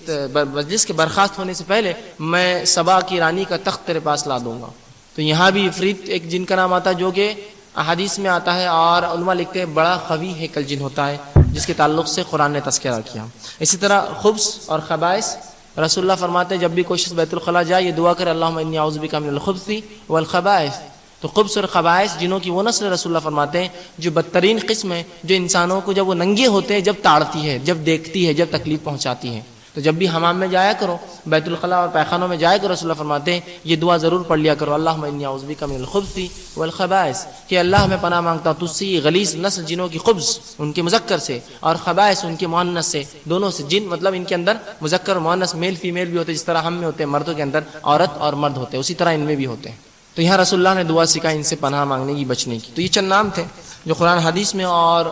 مجلس کے برخاست ہونے سے پہلے میں سبا کی رانی کا تخت تیرے پاس لا دوں گا. تو یہاں بھی افرید ایک جن کا نام آتا ہے جو کہ احادیث میں آتا ہے، اور علماء لکھتے ہیں بڑا قوی ہیکل جن ہوتا ہے جس کے تعلق سے قرآن نے تذکرہ کیا. اسی طرح خبث اور خبائث، رسول اللہ فرماتے ہیں جب بھی کوئی شخص بیت الخلاء جائے یہ دعا کرے اللہم انی اعوذ بک من الخبث والخبائث. تو خبث اور خبائث جنوں کی وہ نسل رسول اللہ فرماتے ہیں جو بدترین قسم ہے، جو انسانوں کو جب وہ ننگے ہوتے ہیں جب تاڑتی ہے، جب دیکھتی ہے، جب تکلیف پہنچاتی ہے. تو جب بھی حمام میں جایا کرو، بیت الخلاء اور پیخانوں میں جایا کرو، رسول اللہ فرماتے ہیں یہ دعا ضرور پڑھ لیا کرو اللہم انی اعوذ بک من الخبث والخبائث، کہ اللہ میں پناہ مانگتا ہوں تجھ سے یہ غلیظ نسل جنوں کی، خبث ان کے مذکر سے اور خبائث ان کے مؤنث سے، دونوں سے. جن مطلب ان کے اندر مذکر اور مؤنث، میل فیمیل بھی ہوتے ہیں، جس طرح ہم میں ہوتے ہیں، مردوں کے اندر عورت اور مرد ہوتے ہیں، اسی طرح ان میں بھی ہوتے ہیں. تو یہاں رسول اللہ نے دعا سکھائی ان سے پناہ مانگنے کی، بچنے کی. تو یہ چند نام تھے جو قرآن حدیث میں اور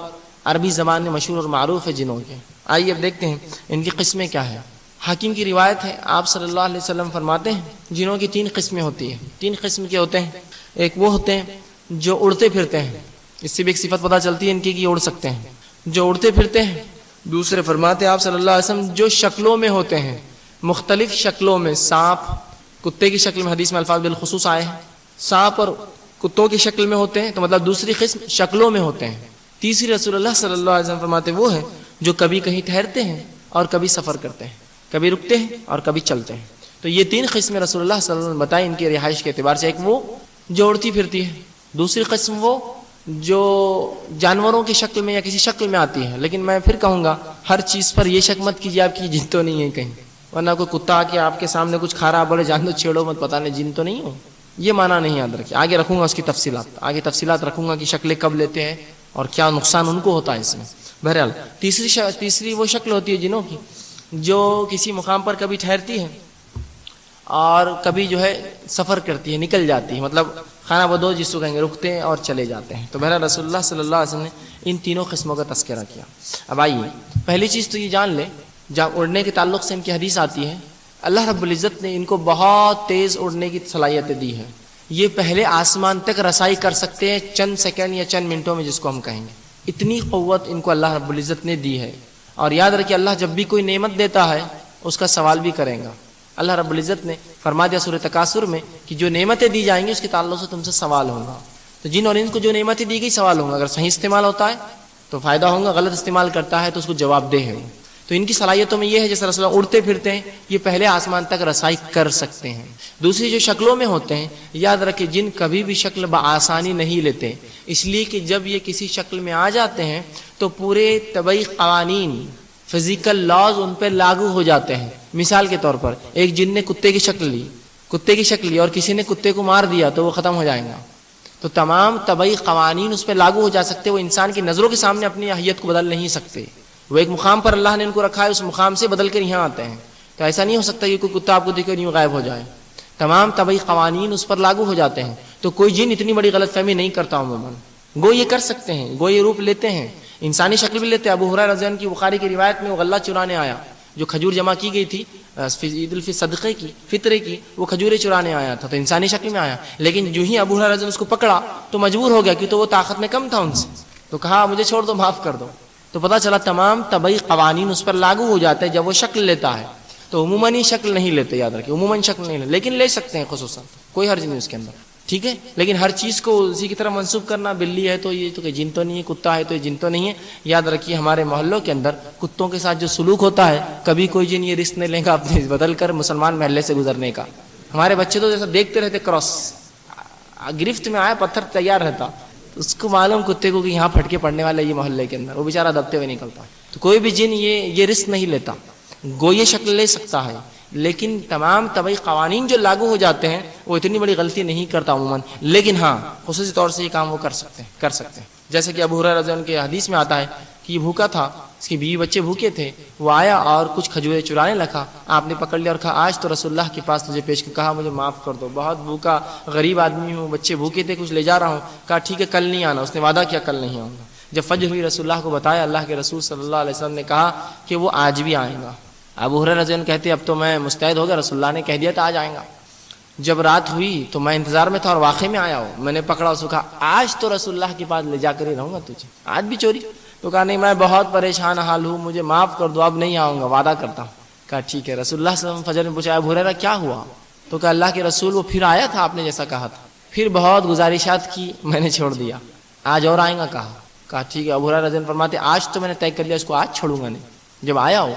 عربی زبان میں مشہور اور معروف ہے جنوں کے. آئیے اب دیکھتے ہیں ان کی قسمیں کیا ہے. حاکم کی روایت ہے، آپ صلی اللہ علیہ وسلم فرماتے ہیں جنوں کی 3 قسمیں ہوتی ہیں. 3 قسم کے ہوتے ہیں. ایک وہ ہوتے ہیں جو اڑتے پھرتے ہیں، اس سے بھی ایک صفت پتہ چلتی ہے ان کی کہ اڑ سکتے ہیں، جو اڑتے پھرتے ہیں. دوسرے فرماتے ہیں آپ صلی اللہ علیہ وسلم جو شکلوں میں ہوتے ہیں، مختلف شکلوں میں، سانپ کتے کی شکل میں، حدیث میں الفاظ بالخصوص آئے ہیں، سانپ اور کتوں کی شکل میں ہوتے ہیں، تو مطلب دوسری قسم شکلوں میں ہوتے ہیں. تیسری رسول اللہ صلی اللہ علیہ وسلم فرماتے وہ ہیں جو کبھی کہیں ٹھہرتے ہیں اور کبھی سفر کرتے ہیں، کبھی رکتے ہیں اور کبھی چلتے ہیں. تو یہ 3 قسمیں رسول اللہ صلی اللہ علیہ وسلم بتائیں ان کی رہائش کے اعتبار سے. ایک وہ جو اڑتی پھرتی ہے، دوسری قسم وہ جو جانوروں کی شکل میں یا کسی شکل میں آتی ہے. لیکن میں پھر کہوں گا ہر چیز پر یہ شک مت کیجیے آپ کی جن تو نہیں ہے کہیں، ورنہ کوئی کتا آ کے آپ کے سامنے کچھ کھا رہا بولے جان دو چھیڑو مت، پتہ نہیں جن تو نہیں ہو، یہ معنی نہیں یاد رکھیں. آگے رکھوں گا اس کی تفصیلات رکھوں گا کہ شکلیں کب لیتے ہیں اور کیا نقصان ان کو ہوتا ہے اس میں. بہرحال تیسری وہ شکل ہوتی ہے جنوں کی جو کسی مقام پر کبھی ٹھہرتی ہے اور کبھی جو ہے سفر کرتی ہے، نکل جاتی ہے، مطلب خانہ بدوش جس کو کہیں گے، رکتے ہیں اور چلے جاتے ہیں. تو بہرحال رسول اللہ صلی اللہ علیہ وسلم نے ان تینوں قسموں کا تذکرہ کیا. اب آئیے پہلی چیز تو یہ جان لیں، جب اڑنے کے تعلق سے ان کی حدیث آتی ہے، اللہ رب العزت نے ان کو بہت تیز اڑنے کی صلاحیتیں دی ہے. یہ پہلے آسمان تک رسائی کر سکتے ہیں چند سیکنڈ یا چند منٹوں میں، جس کو ہم کہیں گے. اتنی قوت ان کو اللہ رب العزت نے دی ہے. اور یاد رکھیے اللہ جب بھی کوئی نعمت دیتا ہے اس کا سوال بھی کرے گا. اللہ رب العزت نے فرما دیا سورہ تکاثر میں کہ جو نعمتیں دی جائیں گی اس کے تعلق سے تم سے سوال ہوگا. تو جن اور انس کو جو نعمتیں دی گئی سوال ہوگا. اگر صحیح استعمال ہوتا ہے تو فائدہ ہوگا، غلط استعمال کرتا ہے تو اس کو جواب دہ ہے. تو ان کی صلاحیتوں میں یہ ہے جیسے رسول اللہ اڑتے پھرتے ہیں، یہ پہلے آسمان تک رسائی کر سکتے ہیں. دوسری جو شکلوں میں ہوتے ہیں، یاد رکھیں جن کبھی بھی شکل بآسانی نہیں لیتے، اس لیے کہ جب یہ کسی شکل میں آ جاتے ہیں تو پورے طبعی قوانین، فزیکل لاز ان پہ لاگو ہو جاتے ہیں. مثال کے طور پر ایک جن نے کتے کی شکل لی اور کسی نے کتے کو مار دیا تو وہ ختم ہو جائے گا. تو تمام طبعی قوانین اس پہ لاگو ہو جا سکتے، وہ انسان کی نظروں کے سامنے اپنی اہلیت کو بدل نہیں سکتے. وہ ایک مقام پر اللہ نے ان کو رکھا ہے، اس مقام سے بدل کر یہاں آتے ہیں. تو ایسا نہیں ہو سکتا کہ کوئی کتا آپ کو دیکھ کر یوں غائب ہو جائے. تمام طبعی قوانین اس پر لاگو ہو جاتے ہیں. تو کوئی جن اتنی بڑی غلط فہمی نہیں کرتا عموماً. گو یہ کر سکتے ہیں، گو یہ روپ لیتے ہیں، انسانی شکل بھی لیتے ہیں. ابو ہریرہ رضی اللہ عنہ کی بخاری کی روایت میں وہ غلہ چرانے آیا، جو کھجور جمع کی گئی تھی عید الفطر صدقے کی، فطرے کی، وہ کھجوریں چرانے آیا تھا. تو انسانی شکل میں آیا، لیکن جو ہی ابو ہریرہ رضی اللہ عنہ اس کو پکڑا تو مجبور ہو گیا، کیونکہ وہ طاقت میں کم تھا ان سے. تو کہا مجھے چھوڑ دو، معاف کر دو. تو پتہ چلا تمام طبعی قوانین اس پر لاگو ہو جاتے ہیں جب وہ شکل لیتا ہے. تو عموماً شکل نہیں لیتے، یاد رکھیں عموماً شکل نہیں لیتے، لیکن لے سکتے ہیں خصوصاً، کوئی حرج نہیں اس کے اندر، ٹھیک ہے. لیکن ہر چیز کو اسی کی طرح منسوب کرنا، بلی ہے تو یہ تو کہ جن تو نہیں ہے، کتا ہے تو یہ جن تو نہیں ہے. یاد رکھیے ہمارے محلوں کے اندر کتوں کے ساتھ جو سلوک ہوتا ہے، کبھی کوئی جن یہ رسک نہیں لے گا اپنے بدل کر مسلمان محلے سے گزرنے کا. ہمارے بچے تو جیسا دیکھتے رہتے، کراس گرفت میں آیا پتھر تیار رہتا، اس کو معلوم کتے کو کہ یہاں پھٹکے پڑنے والے یہ محلے کے اندر، وہ بیچارہ دبتے ہوئے نکلتا. تو کوئی بھی جن یہ رسک نہیں لیتا. گو یہ شکل لے سکتا ہے، لیکن تمام طبعی قوانین جو لاگو ہو جاتے ہیں وہ اتنی بڑی غلطی نہیں کرتا عموماً. لیکن ہاں خصوصی طور سے یہ کام وہ کر سکتے ہیں. جیسے کہ ابو ہریرہ رضی اللہ عنہ کے حدیث میں آتا ہے کہ یہ بھوکا تھا، اس کی بیوی بچے بھوکے تھے، وہ آیا اور کچھ کھجوریں چرانے لگا. آپ نے پکڑ لیا اور کہا آج تو رسول اللہ کے پاس تجھے پیش کر، کہا مجھے معاف کر دو، بہت بھوکا غریب آدمی ہوں، بچے بھوکے تھے، کچھ لے جا رہا ہوں. کہا ٹھیک ہے کل نہیں آنا. اس نے وعدہ کیا کل نہیں آؤں گا. جب فجر ہوئی رسول اللہ کو بتایا، اللہ کے رسول صلی اللہ علیہ وسلم نے کہا کہ وہ آج بھی آئیں گا. ابو ہریرہ رضی اللہ عنہ کہتے اب تو میں مستعد ہو گیا، رسول اللہ نے کہہ دیا تھا آج آئیں گا. جب رات ہوئی تو میں انتظار میں تھا اور واقعے میں آیا ہوں. میں نے پکڑا اس کو، کہا آج تو رسول اللہ کے پاس لے جا کر ہی رہوں گا تجھے، آج بھی چوری. تو کہا نہیں میں بہت پریشان حال ہوں، مجھے معاف کر دو، اب نہیں آؤں گا، وعدہ کرتا ہوں. کہا ٹھیک ہے. رسول اللہ صلی اللہ علیہ وسلم فجر میں پوچھا ابو ہریرہ کیا ہوا؟ تو کہا اللہ کے رسول وہ پھر آیا تھا، آپ نے جیسا کہا تھا، پھر بہت گزارشات کی، میں نے چھوڑ دیا، آج اور آئیں گا. کہا ٹھیک ہے. ابو ہریرہ رضی اللہ عنہ فرماتے آج تو میں نے طے کر لیا اس کو آج چھوڑوں گا نہیں. جب آیا ہو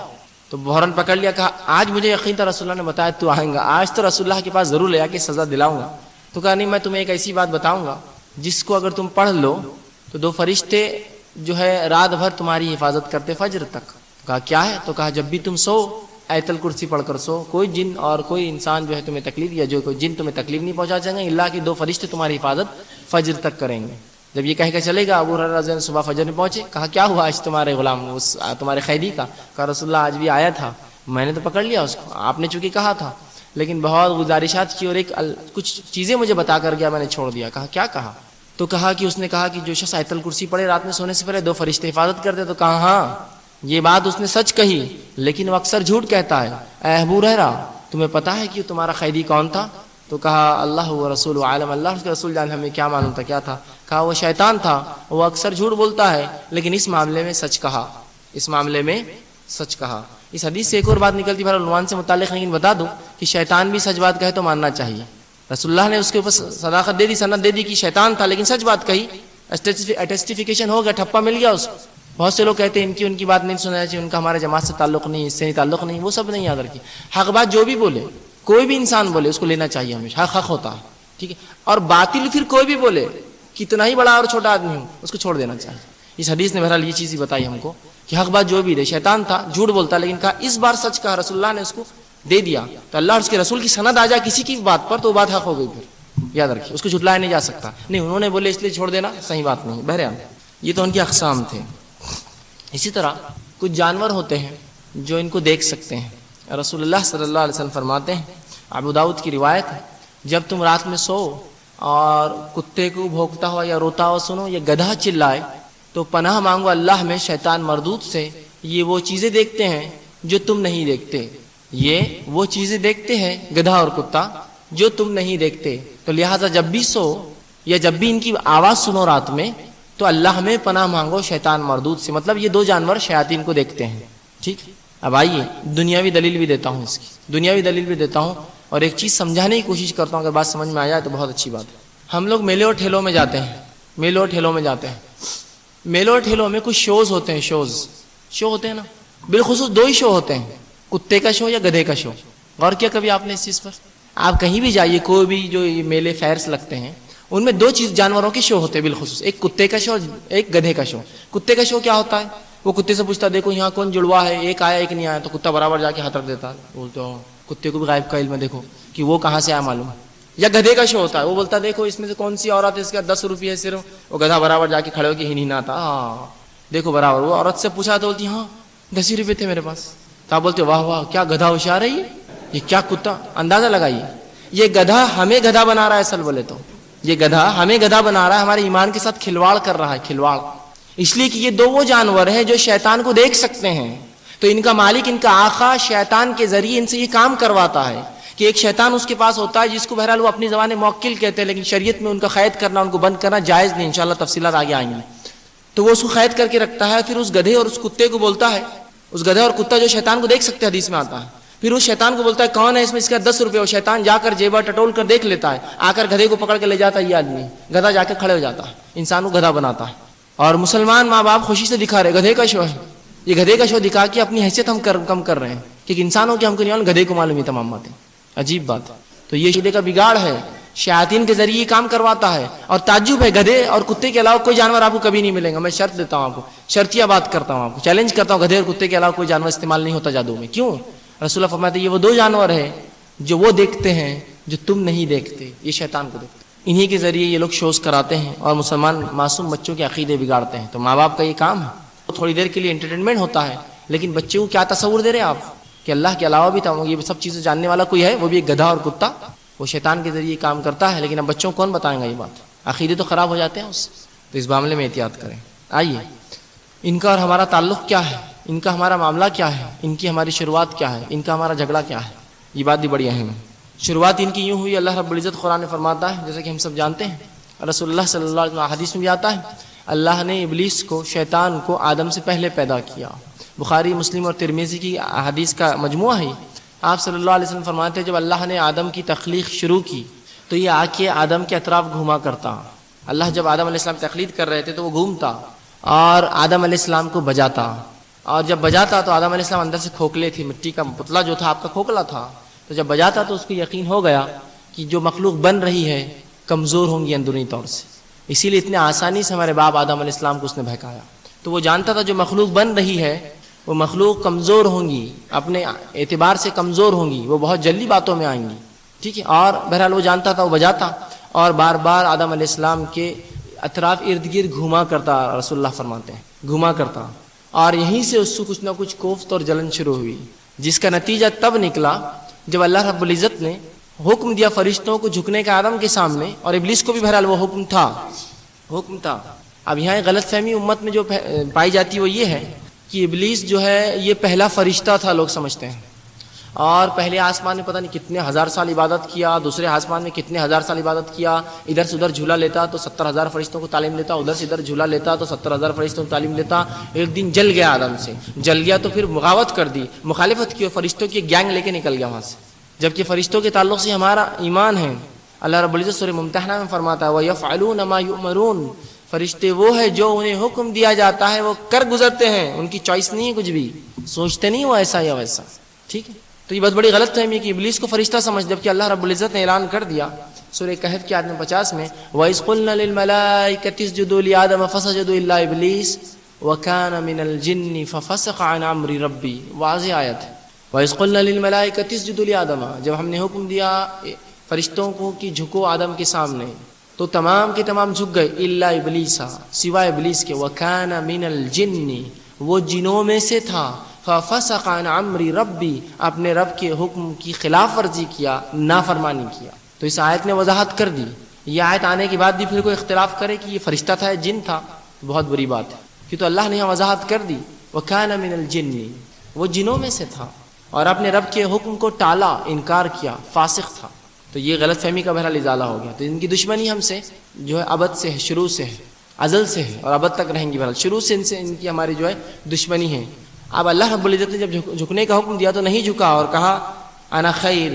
تو بحران پکڑ لیا، کہا آج مجھے یقین تھا رسول اللہ نے بتایا تو آئیں گا، آج تو رسول اللہ کے پاس ضرور لے جا کے سزا دلاؤں گا. تو کہا نہیں میں تمہیں ایک ایسی بات بتاؤں گا جس کو اگر تم پڑھ لو تو 2 فرشتے جو ہے رات بھر تمہاری حفاظت کرتے فجر تک. کہا کیا ہے؟ تو کہا جب بھی تم سو آیت الکرسی پڑھ کر سو، کوئی جن اور کوئی انسان جو ہے تمہیں تکلیف یا جو کوئی جن تمہیں تکلیف نہیں پہنچا سکیں گے، اللہ کے 2 فرشتے تمہاری حفاظت فجر تک کریں گے. جب یہ کہہ کے چلے گا ابو ہریرہ رضی اللہ عنہ صبح فجر میں پہنچے. کہا کیا ہوا آج تمہارے غلام تمہارے قیدی کا؟ کہا رسول اللہ آج بھی آیا تھا، میں نے تو پکڑ لیا اس کو، آپ نے چونکہ کہا تھا، لیکن بہت گزارشات کی اور کچھ چیزیں مجھے بتا کر گیا، میں نے چھوڑ دیا. کہا کیا کہا؟ تو کہا کہ اس نے کہا کہ جو شخص آیت الکرسی پڑھے رات میں سونے سے پہلے 2 فرشتے حفاظت کرتے. تو کہا ہاں یہ بات اس نے سچ کہی، لیکن وہ اکثر جھوٹ کہتا ہے. اے ابو ہریرہ تمہیں پتا ہے کہ تمہارا قیدی کون تھا؟ تو کہا اللہ و رسول عالم، اللہ اس کے رسول جان ہمیں کیا معلوم تھا کیا تھا. کہا وہ شیطان تھا، وہ اکثر جھوٹ بولتا ہے، لیکن اس معاملے میں سچ کہا، اس معاملے میں سچ کہا. اس حدیث سے ایک اور بات نکلتی ہے، عنوان سے متعلق، لیکن بتا دوں کہ شیطان بھی سچ بات کہے تو ماننا چاہیے. رسول اللہ نے اس کے اوپر صداقت دے دی، سند دے دی کہ شیطان تھا لیکن سچ بات کہی، اٹیسٹیفیکیشن ہو گیا، ٹھپا مل گیا اس کو. بہت سے لوگ کہتے ہیں ان کی بات نہیں سننا چاہیے، ان کا ہمارے جماعت سے تعلق نہیں، اس سے تعلق نہیں، وہ سب نہیں یاد رکھیے. حق بات جو بھی بولے، کوئی بھی انسان بولے، اس کو لینا چاہیے ہمیشہ، حق ہوتا ہے، ٹھیک ہے. اور باطل پھر کوئی بھی بولے، کتنا ہی بڑا اور چھوٹا آدمی ہو، اس کو چھوڑ دینا چاہیے. اس حدیث نے بہرحال یہ چیز ہی بتائی ہم کو کہ حق بات جو بھی رہے، شیطان تھا، جھوٹ بولتا، لیکن کہا اس بار سچ کہا رسول اللہ نے اس کو، دے دیا تو اللہ اور اس کے رسول کی سند آ جائے کسی کی بات پر تو وہ بات حق ہو گئی، پھر یاد رکھیے اس کو جھٹلایا نہیں جا سکتا. نہیں انہوں نے بولے اس لیے چھوڑ دینا صحیح بات نہیں. بہرحال یہ تو ان کی اقسام تھے. اسی طرح کچھ جانور ہوتے ہیں جو ان کو دیکھ سکتے ہیں. رسول اللہ صلی اللہ علیہ وسلم فرماتے ہیں، ابو داؤد کی روایت ہے، جب تم رات میں سو اور کتے کو بھونکتا ہوا یا روتا ہوا سنو یا گدھا چلائے تو پناہ مانگو اللہ میں شیطان مردود سے. یہ وہ چیزیں دیکھتے ہیں جو تم نہیں دیکھتے، یہ وہ چیزیں دیکھتے ہیں گدھا اور کتا جو تم نہیں دیکھتے. تو لہٰذا جب بھی سو یا جب بھی ان کی آواز سنو رات میں تو اللہ میں پناہ مانگو شیطان مردود سے. مطلب یہ دو جانور شیاطین کو دیکھتے ہیں. ٹھیک. اب آئیے دنیاوی دلیل بھی دیتا ہوں، اس کی دنیاوی دلیل بھی دیتا ہوں اور ایک چیز سمجھانے کی کوشش کرتا ہوں. اگر بات سمجھ میں آ جائے تو بہت اچھی بات ہے. ہم لوگ میلے اور ٹھیلوں میں جاتے ہیں، میلوں اور ٹھیلوں میں جاتے ہیں. میلوں اور ٹھیلوں میں کچھ شوز ہوتے ہیں، شو ہوتے ہیں نا. بالخصوص دو ہی شو ہوتے ہیں، کتے کا شو یا گدھے کا شو. غور کیا کبھی آپ نے اس چیز پر؟ آپ کہیں بھی جائیے، کوئی بھی جو میلے فیئرس لگتے ہیں ان میں دو چیز جانوروں کے شو ہوتے ہیں بالخصوص، ایک کتے کا شو اور ایک گدھے کا شو. کتے کا شو کیا ہوتا ہے؟ وہ کتے سے پوچھتا دیکھو یہاں کون جڑوا ہے، ایک آیا ایک نہیں آیا، تو کتا برابر جا کے ہاتھ رکھ دیتا، بولتے ہو کتے کو بھی غائب کا علم ہے دیکھو کہ وہ کہاں سے آیا معلوم ہے. یا گدھے کا شو ہوتا ہے، وہ بولتا دیکھو اس میں سے کون سی عورت ہے، اس کا 10 روپیے صرف. وہ گدھا برابر جا کے کھڑے ہو کے ہی نہیں آتا، ہاں دیکھو برابر. وہ عورت سے پوچھا تو بولتی ہاں 10 ہی روپے تھے میرے پاس. تو آپ بولتے واہ واہ کیا گدھا ہوشیار ہے یہ کیا کتا. اندازہ لگائیے یہ گدھا ہمیں گدھا بنا رہا ہے. اصل بولے تو یہ گدھا ہمیں گدھا بنا رہا ہے، ہمارے ایمان کے ساتھ کھلواڑ کر رہا ہے، کھلواڑ. اس لیے کہ یہ دو وہ جانور ہیں جو شیطان کو دیکھ سکتے ہیں. تو ان کا مالک، ان کا آقا شیطان کے ذریعے ان سے یہ کام کرواتا ہے کہ ایک شیطان اس کے پاس ہوتا ہے جس کو بہرحال وہ اپنی زبان موکل کہتے ہیں، لیکن شریعت میں ان کا قید کرنا، ان کو بند کرنا جائز نہیں. انشاءاللہ تفصیلات آگے آئیں گی. تو وہ اس کو قید کر کے رکھتا ہے، پھر اس گدھے اور اس کتے کو بولتا ہے، اس گدھے اور کتا جو شیطان کو دیکھ سکتے ہیں حدیث میں آتا ہے، پھر اس شیطان کو بولتا ہے کون ہے اس میں، اس کا 10 روپے. اور شیطان جا کر جیبا ٹٹول کر دیکھ لیتا ہے، آ کر گدھے کو پکڑ کے لے جاتا ہے. یہ آدمی گدھا جا کے کھڑے ہو جاتا ہے، انسان کو گدھا بناتا ہے. اور مسلمان ماں باپ خوشی سے دکھا رہے گدھے کا شو ہے. یہ گدھے کا شو دکھا کے اپنی حیثیت ہم کم کر رہے ہیں، کیونکہ انسانوں کی ہم کو نہیں معلوم، گدھے کو معلوم ہے تمام باتیں. عجیب بات. تو یہ شیطان کا بگاڑ ہے، شیاطین کے ذریعے کام کرواتا ہے. اور تعجب ہے گدھے اور کتے کے علاوہ کوئی جانور آپ کو کبھی نہیں ملے گا. میں شرط دیتا ہوں آپ کو، شرطیہ بات کرتا ہوں آپ کو، چیلنج کرتا ہوں، گدھے اور کتے کے علاوہ کوئی جانور استعمال نہیں ہوتا جادو میں. کیوں؟ رسول اللہ فرماتے ہیں یہ وہ دو جانور ہیں جو وہ دیکھتے ہیں جو تم نہیں دیکھتے. یہ شیطان کو دیکھتے، انہی کے ذریعے یہ لوگ شوز کراتے ہیں اور مسلمان معصوم بچوں کے عقیدے بگاڑتے ہیں. تو ماں باپ کا یہ کام ہے. تھوڑی دیر کے لیے انٹرٹینمنٹ ہوتا ہے، لیکن بچے کو کیا تصور دے رہے ہیں آپ کہ اللہ کے علاوہ بھی یہ سب چیزیں جاننے والا کوئی ہے، وہ بھی ایک گدھا اور کتا. وہ شیطان کے ذریعے کام کرتا ہے، لیکن اب بچوں کو کون بتائیں گا یہ بات؟ عقیدے تو خراب ہو جاتے ہیں اس سے. تو اس معاملے میں احتیاط کریں. آئیے ان کا اور ہمارا تعلق کیا ہے، ان کا ہمارا معاملہ کیا ہے، ان کی ہماری شروعات کیا ہے، ان کا ہمارا جھگڑا کیا ہے. یہ بات بھی بڑی اہم ہے. شروعات ان کی یوں ہوئی، اللہ رب العزت قرآن میں فرماتا ہے جیسا کہ ہم سب جانتے ہیں، رسول اللہ صلی اللہ علیہ وسلم حدیث میں بھی آتا ہے، اللہ نے ابلیس کو، شیطان کو آدم سے پہلے پیدا کیا. بخاری مسلم اور ترمذی کی حدیث کا مجموعہ ہے. آپ صلی اللہ علیہ وسلم فرماتے ہیں جب اللہ نے آدم کی تخلیق شروع کی تو یہ آ کے آدم کے اطراف گھوما کرتا. اللہ جب آدم علیہ السلام تخلیق کر رہے تھے تو وہ گھومتا اور آدم علیہ السلام کو بجاتا. اور جب بجاتا تو آدم علیہ السلام اندر سے کھوکھلے تھے، مٹی کا پتلا جو تھا آپ کا کھوکھلا تھا. تو جب بجاتا تو اس کو یقین ہو گیا کہ جو مخلوق بن رہی ہے کمزور ہوں گی اندرونی طور سے، اسی لیے اتنے آسانی سے ہمارے باپ آدم علیہ السلام کو اس نے بہکایا. تو وہ جانتا تھا جو مخلوق بن رہی ہے وہ مخلوق کمزور ہوں گی، اپنے اعتبار سے کمزور ہوں گی، وہ بہت جلدی باتوں میں آئیں گی. ٹھیک ہے. اور بہرحال وہ جانتا تھا، وہ بجاتا اور بار بار آدم علیہ السلام کے اطراف ارد گرد گھوما کرتا. رسول اللہ فرماتے ہیں گھوما کرتا، اور یہیں سے اس کو کچھ نہ کچھ کوفت اور جلن شروع ہوئی، جس کا نتیجہ تب نکلا جب اللہ رب العزت نے حکم دیا فرشتوں کو جھکنے کا آدم کے سامنے، اور ابلیس کو بھی بہرحال وہ حکم تھا. اب یہاں غلط فہمی امت میں جو پائی جاتی وہ یہ ہے کہ ابلیس جو ہے یہ پہلا فرشتہ تھا، لوگ سمجھتے ہیں. اور پہلے آسمان میں پتہ نہیں کتنے ہزار سال عبادت کیا، دوسرے آسمان میں کتنے ہزار سال عبادت کیا، ادھر سے ادھر جھولا لیتا تو 70,000 فرشتوں کو تعلیم دیتا، ادھر سے ادھر جھولا لیتا تو 70,000 فرشتوں کو تعلیم دیتا. ایک دن جل گیا آدم سے، جل گیا تو پھر بغاوت کر دی، مخالفت کی، فرشتوں کی گینگ لے کے نکل گیا وہاں سے. جبکہ فرشتوں کے تعلق سے ہمارا ایمان ہے. اللہ رب العزت سورہ ممتحنہ میں فرماتا ہے وَيَفْعَلُونَ مَا يُؤْمَرُونَ، فرشتے وہ ہے جو انہیں حکم دیا جاتا ہے وہ کر گزرتے ہیں، ان کی چوائس نہیں ہے، کچھ بھی سوچتے نہیں وہ ایسا یا ویسا. ٹھیک ہے. تو یہ بہت بڑی غلط فہمی ہے کہ ابلیس کو فرشتہ سمجھ، جبکہ اللہ رب العزت نے اعلان کر دیا سورہ کہف کی آیت نمبر 50 میں وَإِذْ قُلْنَا لِلْمَلَائِكَةِ اسْجُدُوا لِآدَمَ فَسَجَدُوا إِلَّا إِبْلِيسَ وَكَانَ مِنَ الْجِنِّ فَفَسَقَ عَنْ أَمْرِ رَبِّهِ. واضح آیت ہے. وَإِذْ قُلْنَا لِلْمَلَائِكَةِ اسْجُدُوا لِآدَمَ، جب ہم نے حکم دیا فرشتوں کو کہ جھکو آدم کے سامنے، تو تمام کے تمام جھک گئے الا ابلیس، سوائے ابلیس کے، وَكَانَ مِنَ الْجِنِّ، وہ جنوں میں سے تھا، فَفَسَقَ عَنْ عَمْرِ رَبِّ، اپنے رب کے حکم کی خلاف ورزی کیا، نافرمانی کیا۔ تو اس آیت نے وضاحت کر دی۔ یہ آیت آنے کے بعد بھی پھر کوئی اختلاف کرے کہ یہ فرشتہ تھا یا جن تھا، بہت بری بات ہے، کہ تو اللہ نے یہاں وضاحت کر دی وَكَانَ مِنَ الْجِنِّ، وہ جنوں میں سے تھا اور اپنے رب کے حکم کو ٹالا، انکار کیا، فاسق تھا۔ تو یہ غلط فہمی کا بہرحال ازالہ ہو گیا۔ تو ان کی دشمنی ہم سے جو ہے ابد سے ہے، شروع سے ہے، ازل سے ہے اور ابد تک رہیں گی۔ بہرحال شروع سے ان کی ہماری جو ہے دشمنی ہے۔ اب اللہ رب العزت نے جب جھکنے کا حکم دیا تو نہیں جھکا اور کہا انا خیر،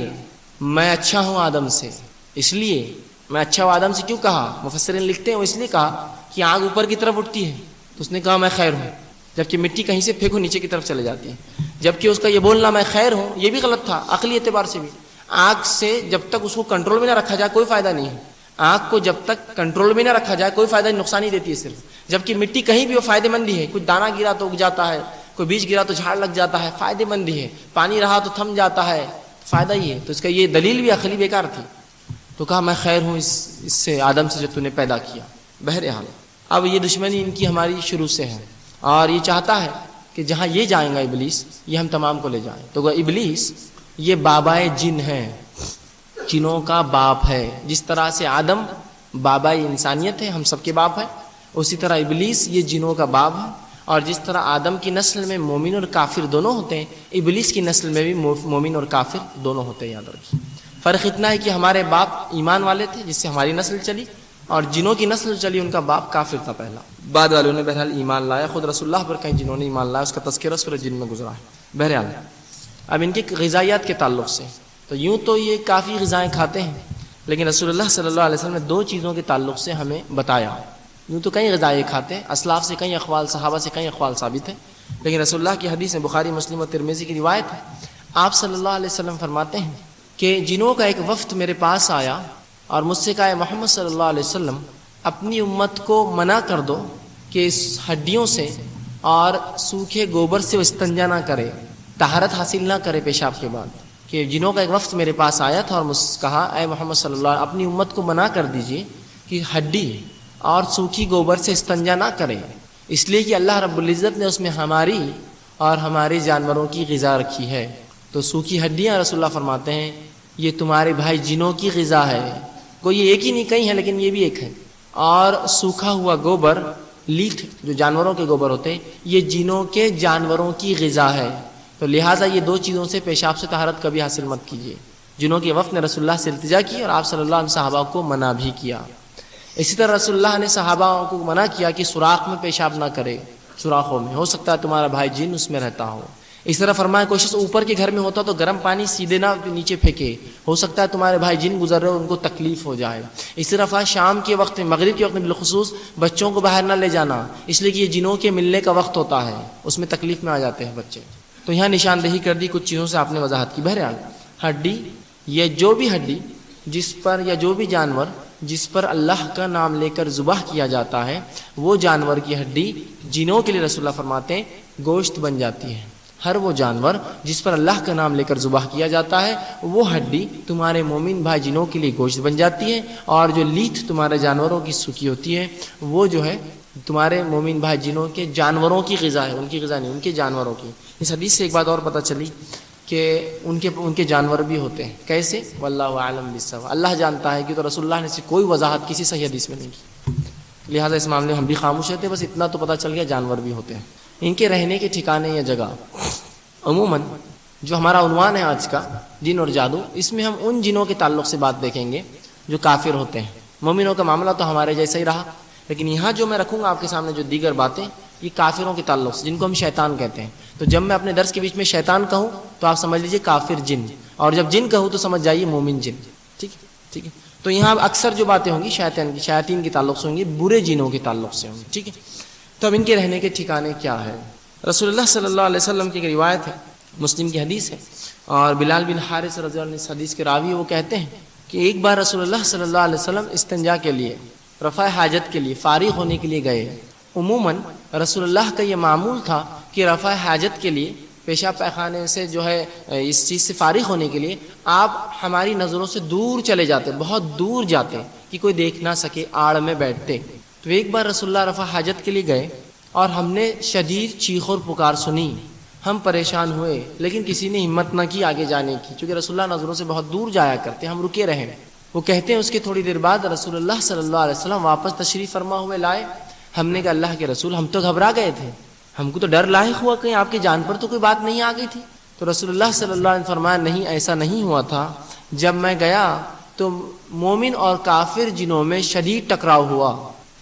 میں اچھا ہوں آدم سے۔ اس لیے میں اچھا ہوں آدم سے کیوں کہا؟ مفسرین لکھتے ہیں وہ اس لیے کہا کہ آگ اوپر کی طرف اٹھتی ہے تو اس نے کہا میں خیر ہوں، جبکہ مٹی کہیں سے پھینکو نیچے کی طرف چلے جاتی ہے۔ جبکہ اس کا یہ بولنا میں خیر ہوں یہ بھی غلط تھا عقلی اعتبار سے بھی۔ آگ سے جب تک اس کو کنٹرول میں نہ رکھا جائے کوئی فائدہ نہیں ہے۔ آگ کو جب تک کنٹرول میں نہ رکھا جائے کوئی فائدہ نہیں، نقصان ہی دیتی ہے صرف۔ جبکہ مٹی کہیں بھی وہ فائدے مند ہی ہے، کچھ دانہ گرا تو اگ جاتا ہے، کوئی بیج گرا تو جھاڑ لگ جاتا ہے، فائدے مند ہی ہے۔ پانی رہا تو تھم جاتا ہے، فائدہ ہی ہے۔ تو اس کا یہ دلیل بھی عقلی بیکار تھی۔ تو کہا میں خیر ہوں اس سے، آدم سے جو تو نے پیدا کیا۔ بہرحال اب یہ دشمنی ان کی ہماری شروع سے ہے اور یہ چاہتا ہے کہ جہاں یہ جائیں گا ابلیس، یہ ہم تمام کو لے جائیں۔ تو ابلیس یہ بابائے جن ہے، جنوں کا باپ ہے۔ جس طرح سے آدم بابائے انسانیت ہے، ہم سب کے باپ ہے، اسی طرح ابلیس یہ جنوں کا باپ ہے۔ اور جس طرح آدم کی نسل میں مومن اور کافر دونوں ہوتے ہیں، ابلیس کی نسل میں بھی مومن اور کافر دونوں ہوتے ہیں۔ یاد رکھیے فرق اتنا ہے کہ ہمارے باپ ایمان والے تھے جس سے ہماری نسل چلی، اور جنوں کی نسل چلی ان کا باپ کافر تھا پہلا، بعد والوں نے بہرحال ایمان لایا۔ خود رسول اللہ پر کہیں جنہوں نے ایمان لایا، اس کا تذکرہ سورہ جن میں گزرا ہے۔ بہرحال اب ان کے غذائیات کے تعلق سے تو یوں تو یہ کافی غذائیں کھاتے ہیں، لیکن رسول اللہ صلی اللہ علیہ وسلم نے دو چیزوں کے تعلق سے ہمیں بتایا۔ یوں تو کئی غذائیں کھاتے ہیں، اسلاف سے کئی اقوال، صحابہ سے کئی اقوال ثابت ہیں، لیکن رسول اللہ کی حدیث میں بخاری، مسلم اور ترمذی کی روایت ہے، آپ صلی اللہ علیہ وسلم فرماتے ہیں کہ جنوں کا ایک وفد میرے پاس آیا اور مجھ سے کہا محمد صلی اللہ علیہ وسلم اپنی امت کو منع کر دو کہ اس ہڈیوں سے اور سوکھے گوبر سے وہ استنجا نہ کرے، طہارت حاصل نہ کرے پیشاب کے بعد۔ کہ جنوں کا ایک وفد میرے پاس آیا تھا اور مجھ سے کہا اے محمد صلی اللہ علیہ وسلم اپنی امت کو منع کر دیجئے کہ ہڈی اور سوکھی گوبر سے استنجا نہ کرے، اس لیے کہ اللہ رب العزت نے اس میں ہماری اور ہمارے جانوروں کی غذا رکھی ہے۔ تو سوکھی ہڈیاں رسول اللہ فرماتے ہیں یہ تمہارے بھائی جنوں کی غذا ہے۔ کوئی یہ ایک ہی نہیں کئی ہے لیکن یہ بھی ایک ہے۔ اور سوکھا ہوا گوبر، لیٹ جو جانوروں کے گوبر ہوتے ہیں، یہ جنوں کے جانوروں کی غذا ہے۔ تو لہٰذا یہ دو چیزوں سے پیشاب سے طہارت کبھی حاصل مت کیجیے۔ جنوں کے وفد نے رسول اللہ سے التجا کی اور آپ صلی اللہ علیہ وسلم صحابہ کو منع بھی کیا۔ اسی طرح رسول اللہ نے صحابہ کو منع کیا کہ سوراخ میں پیشاب نہ کرے، سوراخوں میں، ہو سکتا ہے تمہارا بھائی جن اس میں رہتا ہو۔ اس طرح فرمایا کوئی شخص اوپر کے گھر میں ہوتا تو گرم پانی سیدھے نہ نیچے پھینکے، ہو سکتا ہے تمہارے بھائی جن گزر رہے ہو ان کو تکلیف ہو جائے۔ اس طرح شام کے وقت میں، مغرب کے وقت میں بالخصوص بچوں کو باہر نہ لے جانا، اس لیے کہ یہ جنوں کے ملنے کا وقت ہوتا ہے، اس میں تکلیف میں آ جاتے ہیں بچے۔ تو یہاں نشاندہی کر دی کچھ چیزوں سے آپ نے وضاحت کی۔ بہرحال ہڈی، یہ جو بھی ہڈی جس پر یا جو بھی جانور جس پر اللہ کا نام لے کر ذبح کیا جاتا ہے، وہ جانور کی ہڈی جنوں کے لیے رسول اللہ فرماتے ہیں گوشت بن جاتی ہے۔ ہر وہ جانور جس پر اللہ کا نام لے کر ذبح کیا جاتا ہے وہ ہڈی تمہارے مومن بھائی جنوں کے لیے گوشت بن جاتی ہے، اور جو لیٹ تمہارے جانوروں کی سوکھی ہوتی ہے وہ جو ہے تمہارے مومن بھائی جنوں کے جانوروں کی غذا ہے، ان کی غذا نہیں، ان کے جانوروں کی۔ اس حدیث سے ایک بات اور پتہ چلی کہ ان کے جانور بھی ہوتے ہیں۔ کیسے؟ واللہ اعلم بالصواب، اللہ جانتا ہے، کہ تو رسول اللہ نے سے کوئی وضاحت کسی صحیح حدیث میں نہیں کی، لہٰذا اس معاملے میں ہم بھی خاموش رہتے، بس اتنا تو پتہ چل گیا جانور بھی ہوتے ہیں۔ ان کے رہنے کے ٹھکانے یا جگہ، عموماً جو ہمارا عنوان ہے آج کا جن اور جادو، اس میں ہم ان جنوں کے تعلق سے بات دیکھیں گے جو کافر ہوتے ہیں۔ مومنوں کا معاملہ تو ہمارے جیسا ہی رہا، لیکن یہاں جو میں رکھوں گا آپ کے سامنے جو دیگر باتیں، یہ کافروں کے تعلق سے، جن کو ہم شیطان کہتے ہیں۔ تو جب میں اپنے درس کے بیچ میں شیطان کہوں تو آپ سمجھ لیجئے کافر جن، اور جب جن کہوں تو سمجھ جائیے مومن جن۔ ٹھیک ہے۔ تو یہاں اکثر جو باتیں ہوں گی شیاطین کے تعلق سے ہوں گی، برے جنوں کے تعلق سے ہوں گی۔ ٹھیک ہے۔ تو اب ان کے رہنے کے ٹھکانے کیا ہے؟ رسول اللہ صلی اللہ علیہ وسلم کی ایک روایت ہے، مسلم کی حدیث ہے، اور بلال بن حارث رضی اللہ عنہ اس حدیث کے راوی وہ کہتے ہیں کہ ایک بار رسول اللہ صلی اللہ علیہ وسلم استنجا کے لیے، رفع حاجت کے لیے، فارغ ہونے کے لیے گئے۔ عموماً رسول اللہ کا یہ معمول تھا کہ رفع حاجت کے لیے پیشاب پائخانے سے جو ہے اس چیز سے فارغ ہونے کے لیے آپ ہماری نظروں سے دور چلے جاتے، بہت دور جاتے کہ کوئی دیکھ نہ سکے، آڑ میں بیٹھتے۔ تو ایک بار رسول اللہ رفع حاجت کے لیے گئے اور ہم نے شدید چیخ اور پکار سنی، ہم پریشان ہوئے، لیکن کسی نے ہمت نہ کی آگے جانے کی، چونکہ رسول اللہ نظروں سے بہت دور جایا کرتے، ہم رکے رہے۔ وہ کہتے ہیں اس کے تھوڑی دیر بعد رسول اللہ صلی اللہ علیہ وسلم واپس تشریف فرما ہوئے لائے۔ ہم نے کہا اللہ کے رسول ہم تو گھبرا گئے تھے، ہم کو تو ڈر لاحق ہوا کہیں آپ کی جان پر تو کوئی بات نہیں آ گئی تھی۔ تو رسول اللہ صلی اللہ علیہ وسلم فرمایا نہیں، ایسا نہیں ہوا تھا، جب میں گیا تو مومن اور کافر جنوں میں شدید ٹکراؤ ہوا،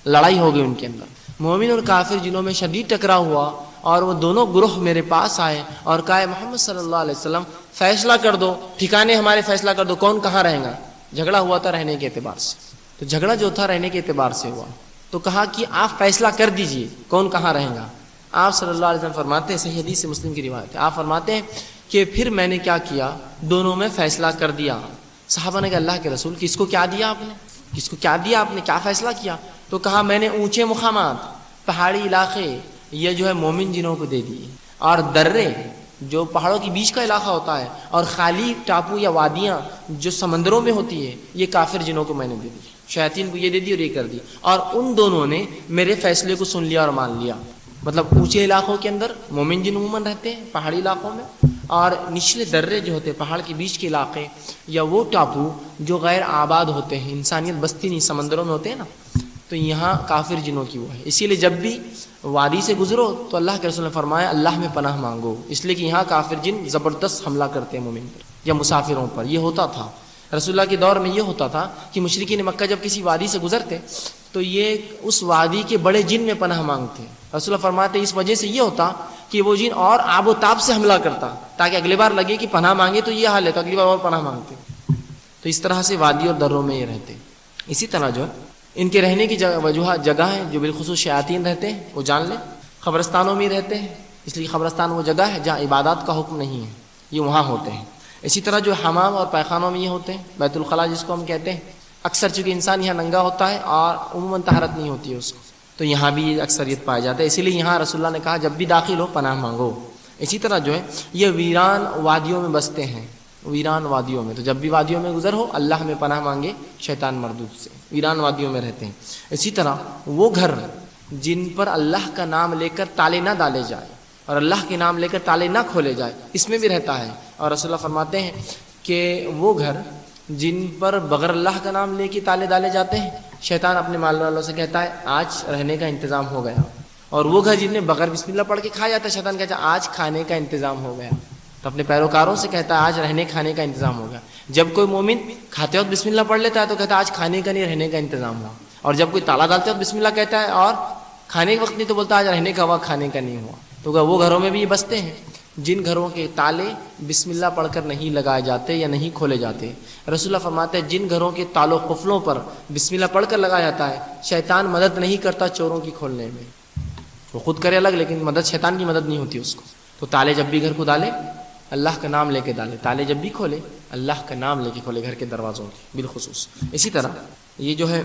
لڑائی ہو گئی ان کے اندر، مومن اور کافر جنوں میں شدید ٹکراؤ ہوا، اور وہ دونوں گروہ میرے پاس آئے اور کہا محمد صلی اللہ علیہ وسلم فیصلہ کر دو، ٹھکانے ہمارے فیصلہ کر دو، کون کہاں رہیں گا۔ جھگڑا ہوا تھا رہنے کے اعتبار سے، تو جھگڑا جو تھا رہنے کے اعتبار سے ہوا، تو کہا کہ آپ فیصلہ کر دیجئے کون کہاں رہیں گا۔ آپ صلی اللہ علیہ وسلم فرماتے ہیں، صحیح حدیث سے مسلم کی روایت ہے، آپ فرماتے ہیں کہ پھر میں نے کیا کیا، دونوں میں فیصلہ کر دیا۔ صحابہ نے کہا اللہ کے رسول کس کو کیا دیا آپ نے، کس کو کیا دیا آپ نے، کیا فیصلہ کیا؟ تو کہا میں نے اونچے مقامات، پہاڑی علاقے یہ جو ہے مومن جنوں کو دے دیے، اور درے جو پہاڑوں کے بیچ کا علاقہ ہوتا ہے، اور خالی ٹاپو یا وادیاں جو سمندروں میں ہوتی ہے یہ کافر جنوں کو میں نے دے دی، شیاطین کو یہ دے دی اور یہ کر دی۔ اور ان دونوں نے میرے فیصلے کو سن لیا اور مان لیا۔ مطلب اونچے علاقوں کے اندر مومن جن عموماً رہتے ہیں پہاڑی علاقوں میں، اور نچلے درے جو ہوتے ہیں پہاڑ کے بیچ کے علاقے یا وہ ٹاپو جو غیر آباد ہوتے ہیں، انسانیت بستی نہیں، سمندروں میں ہوتے ہیں نا، تو یہاں کافر جنوں کی وہ ہے۔ اسی لیے جب بھی وادی سے گزرو تو اللہ کے رسول نے فرمایا اللہ میں پناہ مانگو، اس لیے کہ یہاں کافر جن زبردست حملہ کرتے ہیں مومن پر یا مسافروں پر۔ یہ ہوتا تھا رسول اللہ کے دور میں، یہ ہوتا تھا کہ مشرکین مکہ جب کسی وادی سے گزرتے تو یہ اس وادی کے بڑے جن میں پناہ مانگتے۔ رسول اللہ فرماتے اس وجہ سے یہ ہوتا کہ وہ جن اور آب و تاب سے حملہ کرتا، تاکہ اگلی بار لگے کہ پناہ مانگے تو یہ حال ہے، تو اگلی بار اور پناہ مانگتے۔ تو اس طرح سے وادی اور دروں میں یہ رہتے۔ اسی طرح جو ان کے رہنے کی جگہ ہیں جو بالخصوص شیاطین رہتے ہیں، وہ جان لیں قبرستانوں میں رہتے ہیں، اس لیے قبرستان وہ جگہ ہے جہاں عبادات کا حکم نہیں ہے، یہ وہاں ہوتے ہیں۔ اسی طرح جو حمام اور پیخانوں میں یہ ہوتے ہیں، بیت الخلاء جس کو ہم کہتے ہیں، اکثر چونکہ انسان یہاں ننگا ہوتا ہے اور عموماً طہارت نہیں ہوتی ہے اس کو، تو یہاں بھی یہ اکثریت پایا جاتا ہے، اسی لیے یہاں رسول اللہ نے کہا جب بھی داخل ہو پناہ مانگو۔ اسی طرح جو ہے یہ ویران وادیوں میں بستے ہیں، ویران وادیوں میں، تو جب بھی وادیوں میں گزر ہو اللہ میں پناہ مانگے شیطان مردود سے، ویران وادیوں میں رہتے ہیں۔ اسی طرح وہ گھر جن پر اللہ کا نام لے کر تالے نہ ڈالے جائے اور اللہ کے نام لے کر تالے نہ کھولے جائے، اس میں بھی رہتا ہے۔ اور رسول اللہ فرماتے ہیں کہ وہ گھر جن پر بغیر اللہ کا نام لے کے تالے ڈالے جاتے ہیں، شیطان اپنے مال والوں سے کہتا ہے آج رہنے کا انتظام ہو گیا، اور وہ گھر جن میں بغیر بسم اللہ پڑھ کے کھایا جاتا ہے، شیطان کہتا ہے آج کھانے کا انتظام ہو گیا، تو اپنے پیروکاروں سے کہتا ہے آج رہنے کھانے کا انتظام ہوگا۔ جب کوئی مومن کھاتے وقت بسم اللہ پڑھ لیتا ہے تو کہتا ہے آج کھانے کا نہیں رہنے کا انتظام ہوا، اور جب کوئی تالا ڈالتے وقت بسم اللہ کہتا ہے اور کھانے کے وقت نہیں تو بولتا آج رہنے کا ہوا کھانے کا نہیں ہوا۔ تو وہ گھروں میں بھی یہ بستے ہیں جن گھروں کے تالے بسم اللہ پڑھ کر نہیں لگائے جاتے یا نہیں کھولے جاتے۔ رسول اللہ فرماتے ہیں جن گھروں کے تالوں قفلوں پر بسم اللہ پڑھ کر لگایا جاتا ہے، شیطان مدد نہیں کرتا چوروں کی کھولنے میں، وہ خود کرے الگ لیکن مدد شیطان کی مدد نہیں ہوتی اس کو۔ تو تالے جب بھی گھر کو ڈالے اللہ کا نام لے کے ڈالے، تالے جب بھی کھولے اللہ کا نام لے کے کھولے گھر کے دروازوں کے بالخصوص۔ اسی طرح یہ جو ہے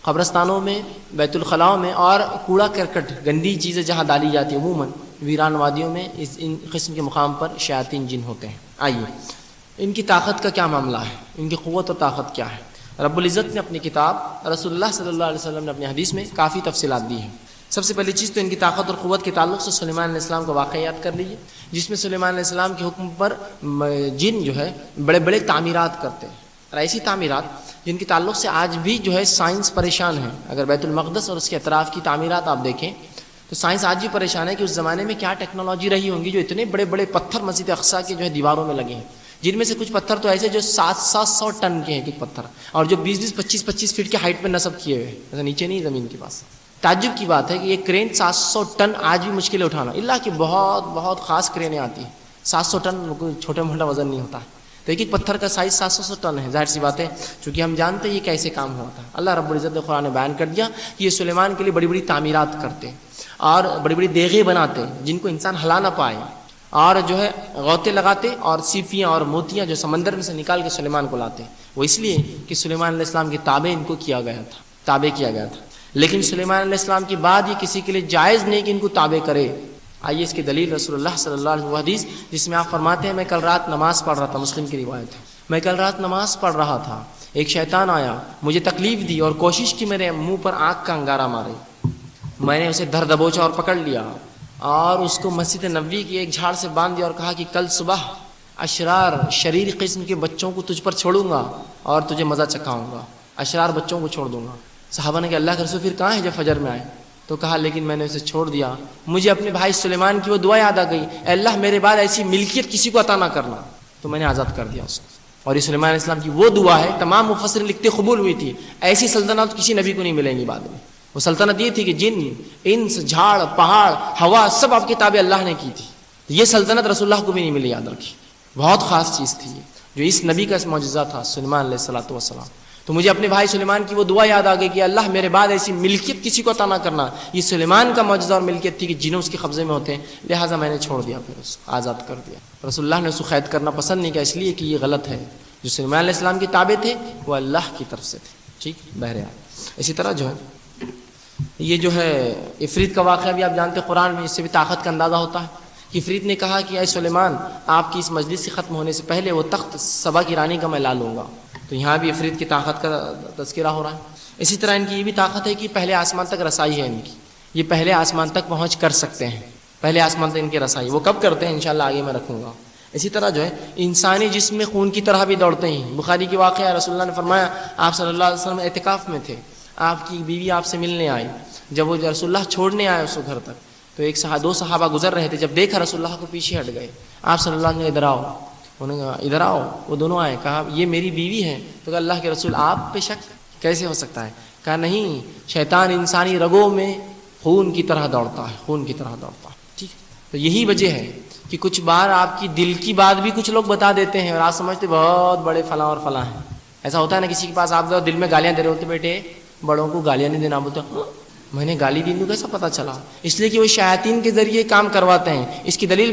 قبرستانوں میں، بیت الخلاء میں، اور کوڑا کرکٹ گندی چیزیں جہاں ڈالی جاتی ہیں عموماً ویران وادیوں میں، ان قسم کے مقام پر شیاطین جن ہوتے ہیں۔ آئیے ان کی طاقت کا کیا معاملہ ہے، ان کی قوت و طاقت کیا ہے؟ رب العزت نے اپنی کتاب، رسول اللہ صلی اللہ علیہ وسلم نے اپنی حدیث میں کافی تفصیلات دی ہیں۔ سب سے پہلی چیز تو ان کی طاقت اور قوت کے تعلق سے سلیمان علیہ السلام کا واقعہ یاد کر لیجیے، جس میں سلیمان علیہ السلام کے حکم پر جن جو ہے بڑے بڑے تعمیرات کرتے ہیں، اور ایسی تعمیرات جن کے تعلق سے آج بھی جو ہے سائنس پریشان ہے۔ اگر بیت المقدس اور اس کے اطراف کی تعمیرات آپ دیکھیں تو سائنس آج بھی پریشان ہے کہ اس زمانے میں کیا ٹیکنالوجی رہی ہوں گی جو اتنے بڑے بڑے پتھر مسجد اقصیٰ کے جو ہے دیواروں میں لگے ہیں، جن میں سے کچھ پتھر تو ایسے جو 700 ٹن کے ہیں ایک پتھر، اور جو 20-20 25-25 فٹ کے ہائٹ پہ نصب کیے ہوئے، ایسا نیچے نہیں زمین کے پاس۔ تعجب کی بات ہے کہ یہ کرین 700 ٹن آج بھی مشکل ہے اٹھانا، اللہ کی بہت بہت خاص کرینیں آتی ہیں، 700 ٹن کوئی چھوٹا موٹا وزن نہیں ہوتا ہے۔ تو ایک پتھر کا سائز 700 ٹن ہے، ظاہر سی بات ہے چونکہ ہم جانتے ہیں یہ کیسے کام ہوا تھا۔ اللہ رب العزت نے قرآن میں بیان کر دیا کہ یہ سلیمان کے لیے بڑی بڑی تعمیرات کرتے اور بڑی بڑی دیگیں بناتے جن کو انسان ہلا نہ پائے، اور جو ہے غوطے لگاتے اور سیفیاں اور موتیاں جو سمندر میں سے نکال کے سلیمان کو لاتے، وہ اس لیے کہ سلیمان علیہ السلام کے تابع ان کو کیا گیا تھا، تابع کیا گیا تھا۔ لیکن سلیمان علیہ السلام کے بعد یہ کسی کے لیے جائز نہیں کہ ان کو تابع کرے، آئیے اس کی دلیل رسول اللہ صلی اللہ علیہ وسلم حدیث جس میں آپ فرماتے ہیں میں کل رات نماز پڑھ رہا تھا، مسلم کی روایت ہے، میں کل رات نماز پڑھ رہا تھا، ایک شیطان آیا، مجھے تکلیف دی اور کوشش کی میرے منہ پر آنکھ کا انگارہ مارے، میں نے اسے دھر دبوچا اور پکڑ لیا اور اس کو مسجد نبوی کی ایک جھاڑ سے باندھ دیا اور کہا کہ کل صبح اشرار شریر قسم کے بچوں کو تجھ پر چھوڑوں گا اور تجھے مزہ چکھاؤں گا، اشرار بچوں کو چھوڑ دوں گا۔ صحابہ نے کہا اللہ کے رسول پھر کہاں ہے جب فجر میں آئے؟ تو کہا لیکن میں نے اسے چھوڑ دیا، مجھے اپنے بھائی سلیمان کی وہ دعا یاد آ گئی، اے اللہ میرے بعد ایسی ملکیت کسی کو عطا نہ کرنا، تو میں نے آزاد کر دیا اس کو۔ اور یہ سلیمان علیہ السلام کی وہ دعا ہے، تمام مفسرین لکھتے قبول ہوئی تھی، ایسی سلطنت کسی نبی کو نہیں ملیں گی بعد میں۔ وہ سلطنت یہ تھی کہ جن انس جھاڑ پہاڑ ہوا سب آپ کے تابع اللہ نے کی تھی، یہ سلطنت رسول اللہ کو بھی نہیں ملی، یاد رکھیے، بہت خاص چیز تھی یہ، جو اس نبی کا معجزہ تھا سلیمان علیہ الصلوۃ والسلام۔ تو مجھے اپنے بھائی سلیمان کی وہ دعا یاد آ گئی کہ اللہ میرے بعد ایسی ملکیت کسی کو عطا نہ کرنا، یہ سلیمان کا معجزہ اور ملکیت تھی کہ جنوں اس کے قبضے میں ہوتے ہیں، لہٰذا میں نے چھوڑ دیا، پھر اس کو آزاد کر دیا۔ رسول اللہ نے اس کو قید کرنا پسند نہیں کیا، اس لیے کہ یہ غلط ہے، جو سلیمان علیہ السلام کے تابع تھے وہ اللہ کی طرف سے تھے، ٹھیک، بہرحال۔ اسی طرح جو ہے یہ جو ہے عفریت کا واقعہ بھی آپ جانتے ہیں، قرآن میں اس سے بھی طاقت کا اندازہ ہوتا ہے کہ عفریت نے کہا کہ اے سلیمان آپ کی اس مجلس سے ختم ہونے سے پہلے وہ تخت سبا کی رانی کا میں لا لوں گا، تو یہاں بھی عفریت کی طاقت کا تذکرہ ہو رہا ہے۔ اسی طرح ان کی یہ بھی طاقت ہے کہ پہلے آسمان تک رسائی ہے ان کی، یہ پہلے آسمان تک پہنچ کر سکتے ہیں، پہلے آسمان تک ان کی رسائی، وہ کب کرتے ہیں انشاءاللہ آگے میں رکھوں گا۔ اسی طرح جو ہے انسانی جسم میں خون کی طرح بھی دوڑتے ہیں، بخاری کی واقعہ رسول اللہ نے فرمایا آپ صلی اللہ علیہ وسلم اعتکاف میں تھے، آپ کی بیوی آپ سے ملنے آئی، جب وہ رسول اللہ چھوڑنے آئے اس کو گھر تک تو دو صحابہ گزر رہے تھے، جب دیکھا رسول اللہ کو پیچھے ہٹ گئے، آپ صلی اللہ علیہ وسلم نے ادھر آؤ، انہوں نے کہا ادھر آؤ، وہ دونوں آئے، کہا یہ میری بیوی ہے، تو کہا اللہ کے رسول آپ پہ شک کیسے ہو سکتا ہے؟ کہا نہیں، شیطان انسانی رگوں میں خون کی طرح دوڑتا ہے، خون کی طرح دوڑتا ہے، ٹھیک ہے۔ تو یہی وجہ ہے کہ کچھ بار آپ کی دل کی بات بھی کچھ لوگ بتا دیتے ہیں اور آپ سمجھتے بہت بڑے فلاں اور فلاں ہیں، ایسا ہوتا ہے نا، کسی کے پاس آپ دل میں گالیاں دے رہے ہوتے، بیٹے بڑوں کو گالیاں نہیں دینا، بولتے میں نے گالی دی، کیسا پتہ چلا؟ اس لیے کہ وہ شیاطین کے ذریعے کام کرواتے ہیں۔ اس کی دلیل